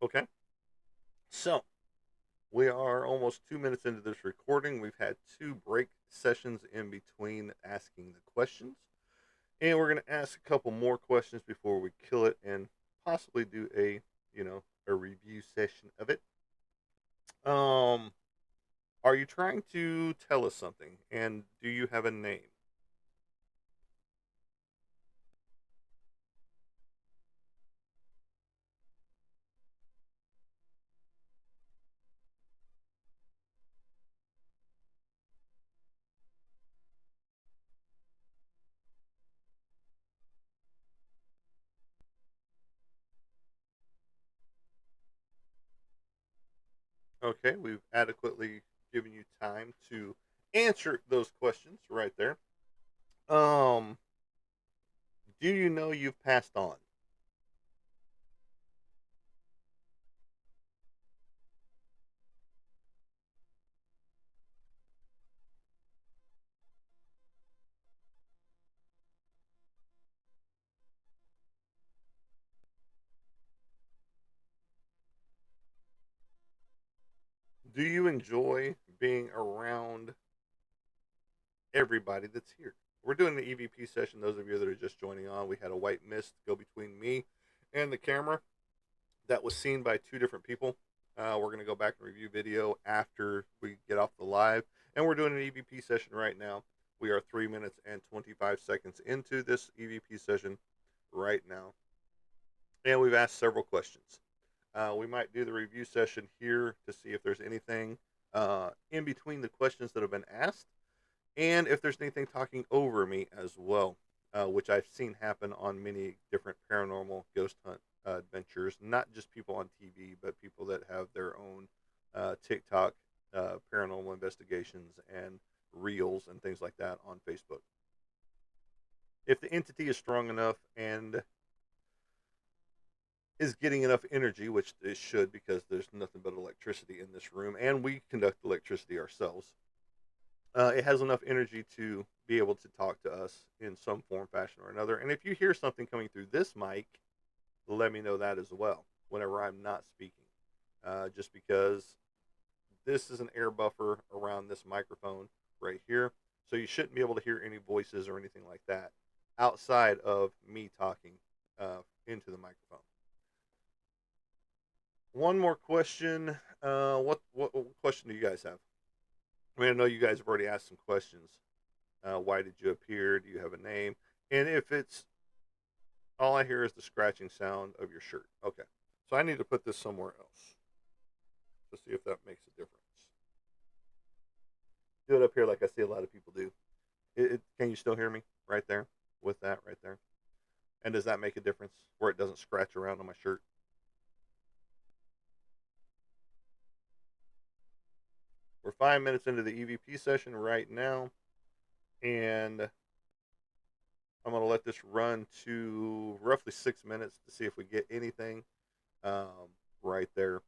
Okay. So we are almost 2 minutes into this recording. We've had two break sessions in between asking the questions. And we're going to ask a couple more questions before we kill it and possibly do a review session of it. Um, are you trying to tell us something? And do you have a name? Okay, we've adequately given you time to answer those questions right there. Um, do you know you've passed on? Do you enjoy being around everybody that's here? We're doing the EVP session. Those of you that are just joining on, we had a white mist go between me and the camera that was seen by two different people. We're going to go back and review video after we get off the live. And we're doing an EVP session right now. We are 3 minutes and 25 seconds into this EVP session right now. And we've asked several questions. We might do the review session here to see if there's anything in between the questions that have been asked. and if there's anything talking over me as well, which I've seen happen on many different paranormal ghost hunt adventures. Not just people on TV, but people that have their own TikTok paranormal investigations and reels and things like that on Facebook. If the entity is strong enough and is getting enough energy, which it should because there's nothing but electricity in this room, and we conduct electricity ourselves, it has enough energy to be able to talk to us in some form, fashion, or another. And if you hear something coming through this mic, let me know that as well whenever I'm not speaking. Just because this is an air buffer around this microphone right here, so you shouldn't be able to hear any voices or anything like that outside of me talking into the microphone. One more question. What question do you guys have? I mean, I know you guys have already asked some questions. Why did you appear? Do you have a name? And if it's all I hear is the scratching sound of your shirt. Okay. So I need to put this somewhere else to see if that makes a difference. Do it up here like I see a lot of people do. Can you still hear me right there with that right there? And does that make a difference where it doesn't scratch around on my shirt? We're 5 minutes into the EVP session right now, and I'm going to let this run to roughly 6 minutes to see if we get anything right there.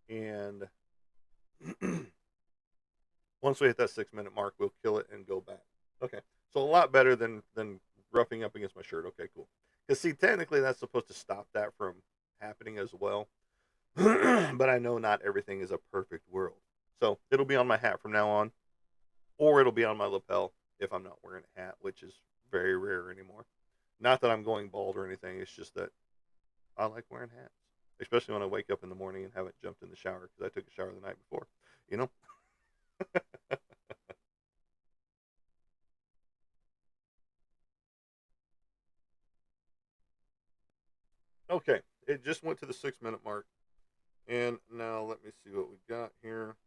And once we hit that 6 minute mark, we'll kill it and go back. Okay, so a lot better than roughing up against my shirt. Okay, cool. Because see, technically that's supposed to stop that from happening as well. But I know not everything is a perfect world. So it'll be on my hat from now on, or it'll be on my lapel if I'm not wearing a hat, which is very rare anymore. Not that I'm going bald or anything. It's just that I like wearing hats, especially when I wake up in the morning and haven't jumped in the shower because I took a shower the night before. You know. Okay, it just went to the 6 minute mark, and now let me see what we got here.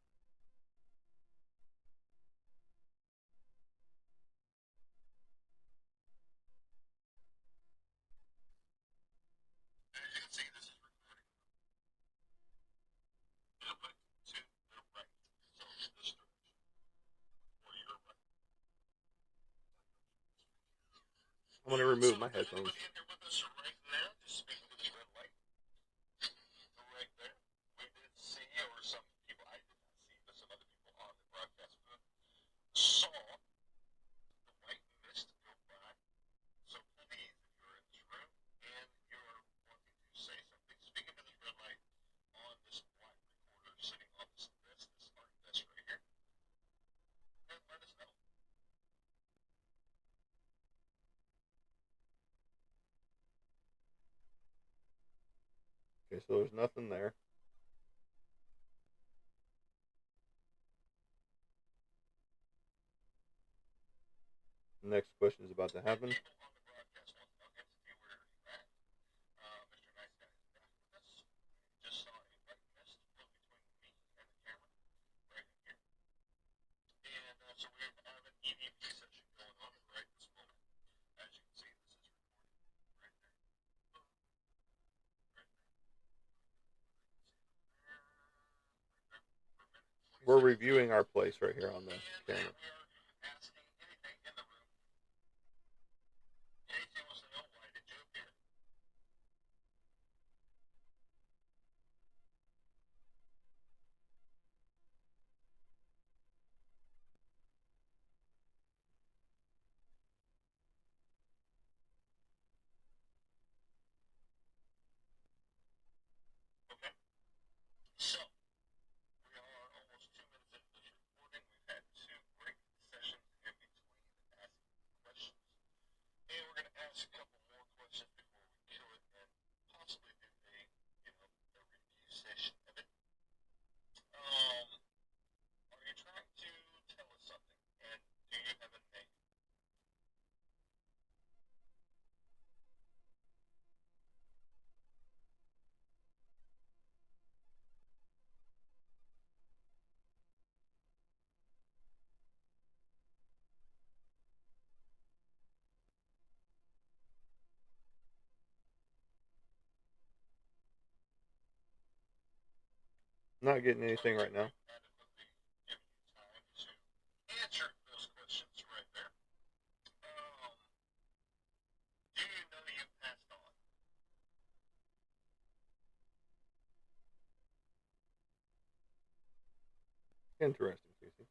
I'm going to remove my headphones. Okay, so there's nothing there. Next question is about to happen. We're reviewing our place right here on the camera. Not getting anything right now. Interesting, Casey.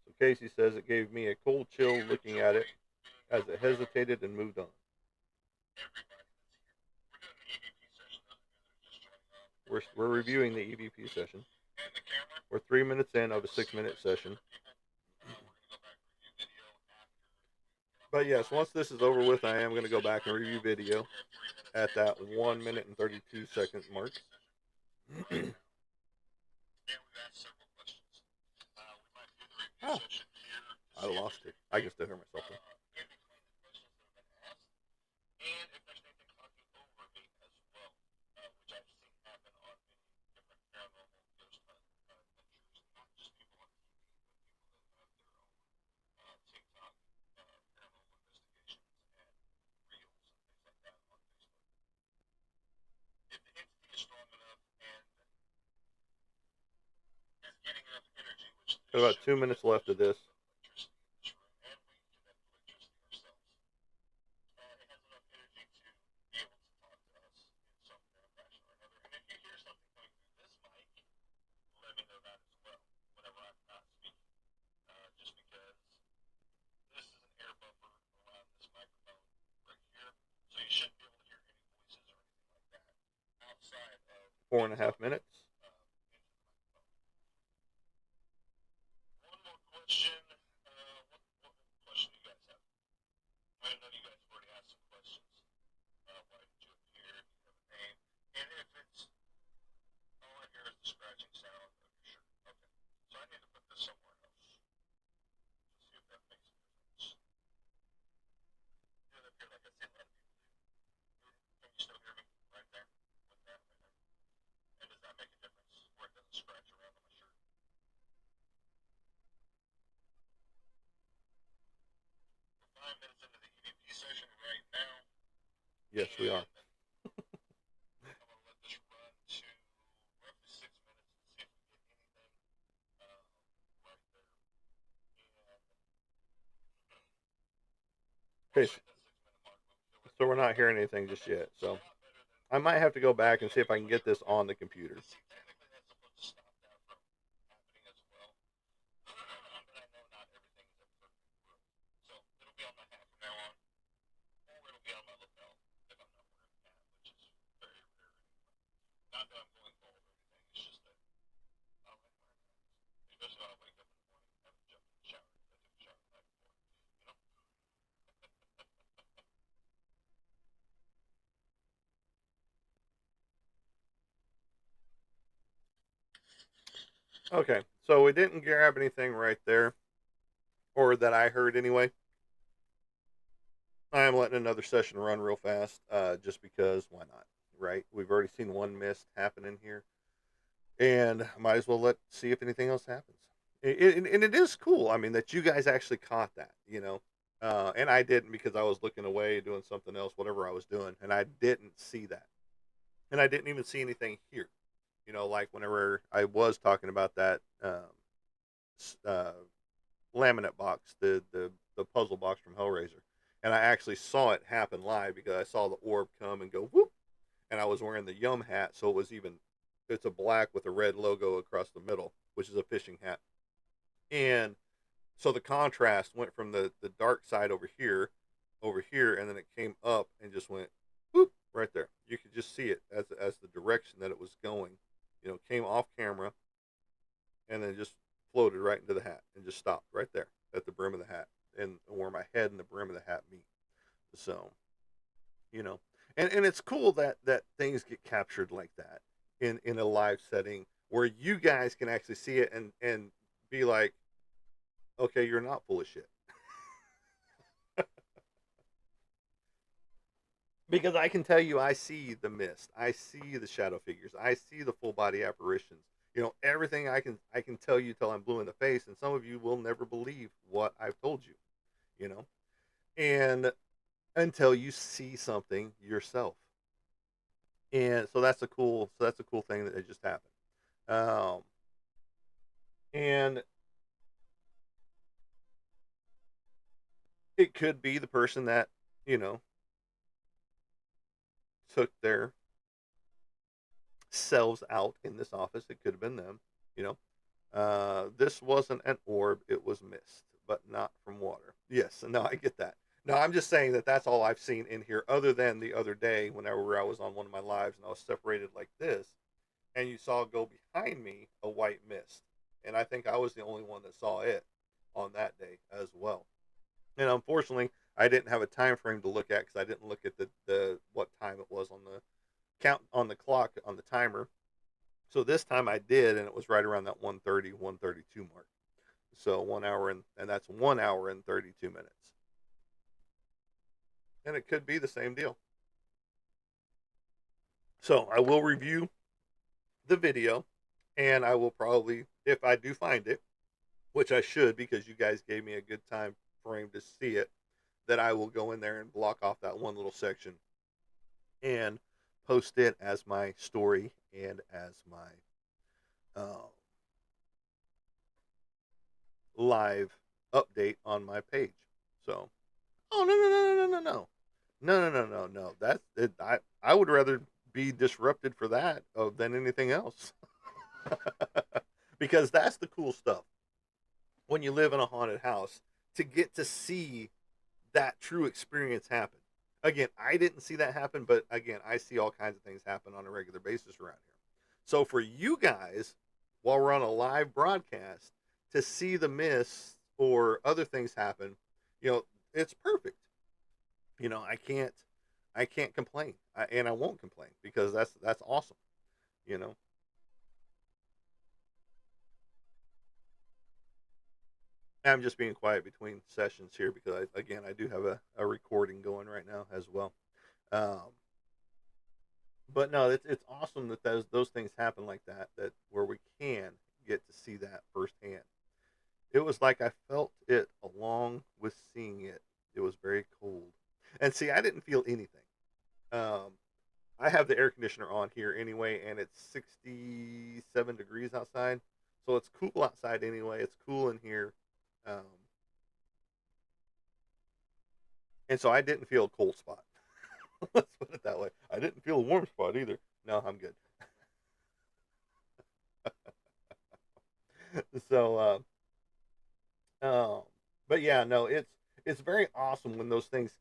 So Casey says it gave me a cold chill looking at it as it hesitated and moved on. We're reviewing the EVP session. We're 3 minutes in of a 6 minute session. But yes, once this is over with, I am going to go back and review video at that 1 minute and 32 second mark. Oh, I lost it. I can still hear myself though. Got about 2 minutes left of this. Four and a half minutes. Yes, we are. Okay, so we're not hearing anything just yet. So I might have to go back and see if I can get this on the computer. Okay, so we didn't grab anything right there, or that I heard anyway. I am letting another session run real fast, just because why not? Right? We've already seen one mist happen in here, and might as well let see if anything else happens. And it is cool. I mean, that you guys actually caught that, and I didn't because I was looking away doing something else, whatever I was doing, and I didn't see that, and I didn't even see anything here. Like whenever I was talking about that uh, laminate box, the puzzle box from Hellraiser, and I actually saw it happen live because I saw the orb come and go whoop, and I was wearing the Yum hat, so it's a black with a red logo across the middle, which is a fishing hat, and so the contrast went from the dark side over here, and then it came up and just went whoop right there. You could just see it as the direction that it was going. Came off camera and then just floated right into the hat and just stopped right there at the brim of the hat and where my head and the brim of the hat meet. So, you know, and it's cool that things get captured like that in a live setting where you guys can actually see it and be like, okay, you're not full of shit. Because I can tell you, I see the mist, I see the shadow figures, I see the full body apparitions, Everything I can tell you till I'm blue in the face, and some of you will never believe what I've told you. You know, and until you see something yourself, and so that's a cool thing that just happened. Um, and it could be the person that you know took their selves out in this office. It could have been them. You know, this wasn't an orb; it was mist, but not from water. Yes, no, I get that. No, I'm just saying that that's all I've seen in here, other than the other day whenever I was on one of my lives and I was separated like this, and you saw go behind me a white mist, and I think I was the only one that saw it on that day as well. And unfortunately, I didn't have a time frame to look at because I didn't look at the what time it was on the count on the clock on the timer. So this time I did, and it was right around that 1:30, 1:32 mark. So 1 hour and that's 1 hour and 32 minutes. And it could be the same deal. So I will review the video, and I will probably, if I do find it, which I should because you guys gave me a good time frame to see it, that I will go in there and block off that one little section and post it as my story and as my live update on my page. So, oh no no no no no no no no no no no. That's it. I would rather be disrupted for that than anything else, because that's the cool stuff when you live in a haunted house, to get to see that true experience happen. Again, I didn't see that happen, but again, I see all kinds of things happen on a regular basis around here. So for you guys, while we're on a live broadcast, to see the mist or other things happen, it's perfect. I can't complain, and I won't complain because that's awesome. You know, I'm just being quiet between sessions here because I do have a recording going right now as well. Um, but no, it's awesome that those things happen like that. That where we can get to see that firsthand. It was like I felt it along with seeing it. It was very cold, and see, I didn't feel anything. Um, I have the air conditioner on here anyway, and it's 67 degrees outside, so it's cool outside anyway. It's cool in here, um, and so I didn't feel a cold spot. Let's put it that way. I didn't feel a warm spot either. No, I'm good. So, um, but yeah, no, it's very awesome when those things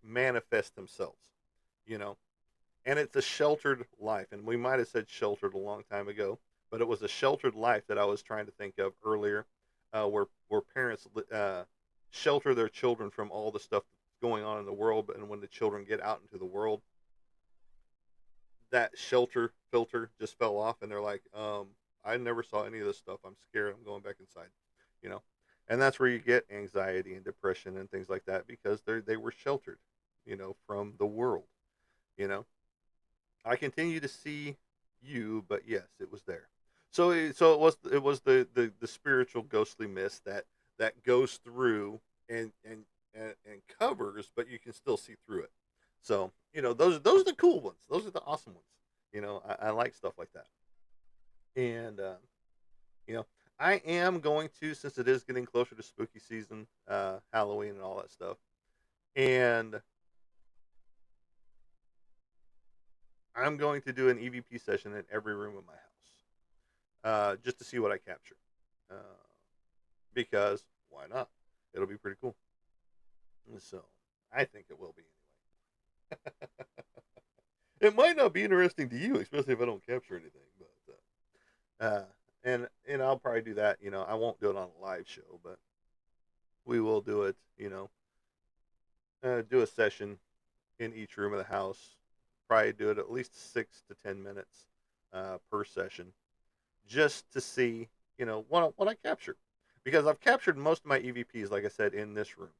manifest themselves, you know. And it's a sheltered life, and we might have said sheltered a long time ago, but it was a sheltered life that I was trying to think of earlier, where parents shelter their children from all the stuff that's going on in the world, and when the children get out into the world, that shelter filter just fell off, and they're like, I never saw any of this stuff. I'm scared. I'm going back inside, you know. And that's where you get anxiety and depression and things like that because they were sheltered, from the world, you know. I continue to see you, but yes, it was there. So it was the spiritual ghostly mist that goes through and covers, but you can still see through it. So those are the cool ones. Those are the awesome ones. I like stuff like that. And you know, I am going to, since it is getting closer to spooky season, Halloween and all that stuff, and I'm going to do an EVP session in every room of my house, just to see what I capture. Uh, because why not? It'll be pretty cool. So I think it will be anyway. It might not be interesting to you, especially if I don't capture anything. And I'll probably do that. I won't do it on a live show, but we will do it. Do a session in each room of the house. Probably do it at least 6 to 10 minutes per session, just to see what I capture, because I've captured most of my EVPs, like I said, in this room,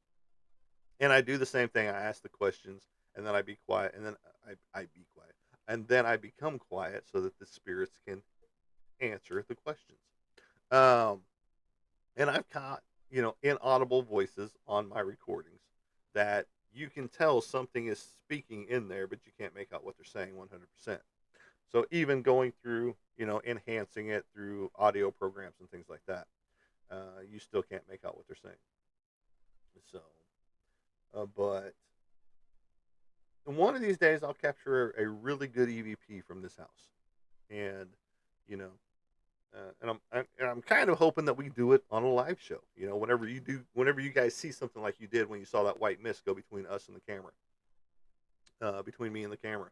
and I do the same thing. I ask the questions, and then I be quiet, and then I be quiet, and then I become quiet so that the spirits can. answer the questions. Um, and I've caught, inaudible voices on my recordings that you can tell something is speaking in there, but you can't make out what they're saying 100%. So even going through, enhancing it through audio programs and things like that, you still can't make out what they're saying. So, but one of these days I'll capture a really good EVP from this house, and you know, and I'm kind of hoping that we do it on a live show. Whenever you guys see something like you did when you saw that white mist go between us and the camera, between me and the camera,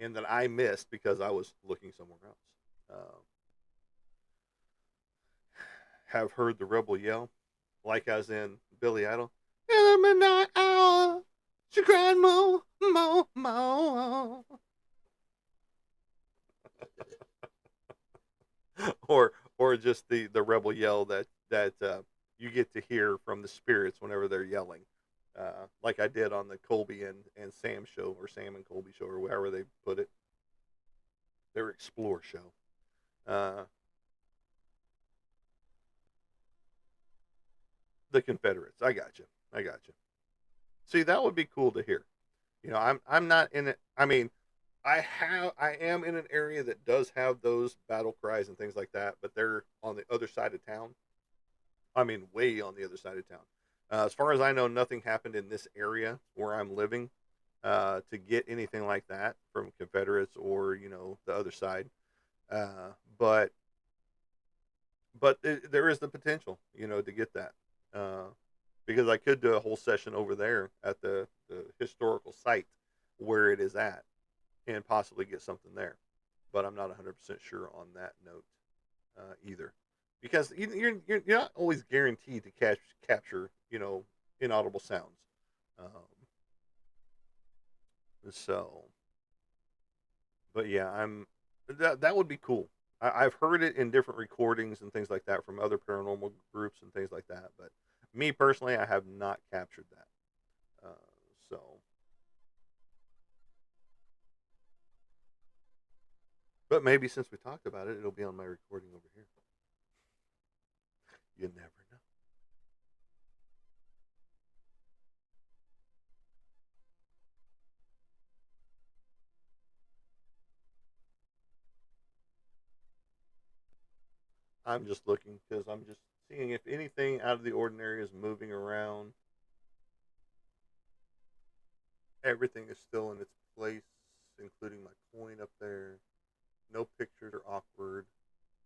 and that I missed because I was looking somewhere else. Have heard the rebel yell, like as in Billy Idol. In the midnight hour, she cried mo, mo, mo. or just the rebel yell that you get to hear from the spirits whenever they're yelling, like I did on the Colby and Sam show, or Sam and Colby show, or wherever they put it, their Explore show. Uh, the Confederates. I got you. I got you. See, that would be cool to hear. I'm not in it. I mean, I am in an area that does have those battle cries and things like that, but they're on the other side of town. I mean, way on the other side of town. As far as I know, nothing happened in this area where I'm living to get anything like that from Confederates or the other side. Uh, but there is the potential, to get that, uh, because I could do a whole session over there at the historical site where it is at, and possibly get something there. But I'm not 100% sure on that note either, because you're not always guaranteed to capture inaudible sounds. So, but yeah, that would be cool. I've heard it in different recordings and things like that from other paranormal groups and things like that. But me personally, I have not captured that. So, but maybe since we talked about it, it'll be on my recording over here. You never know. I'm just looking because I'm just seeing if anything out of the ordinary is moving around. Everything is still in its place, including my coin up there. No pictures are awkward,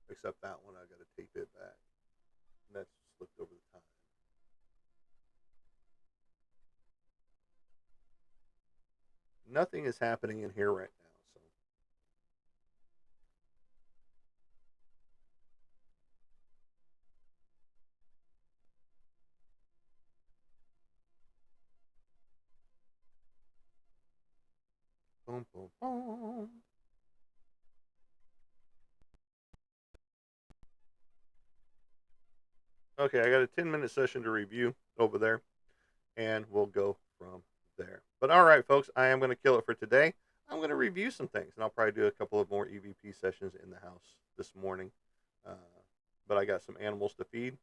except that one. I got to tape it back. And that's slipped over the time. Nothing is happening in here right now. So, boom, boom, boom. Okay, I got a 10-minute session to review over there, and we'll go from there. But all right, folks, I am going to kill it for today. I'm going to review some things, and I'll probably do a couple of more EVP sessions in the house this morning. Uh, but I got some animals to feed.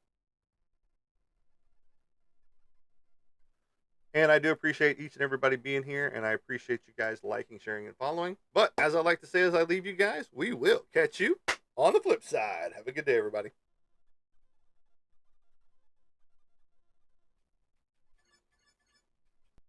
And I do appreciate each and everybody being here, and I appreciate you guys liking, sharing, and following. But as I like to say as I leave you guys, we will catch you on the flip side. Have a good day, everybody.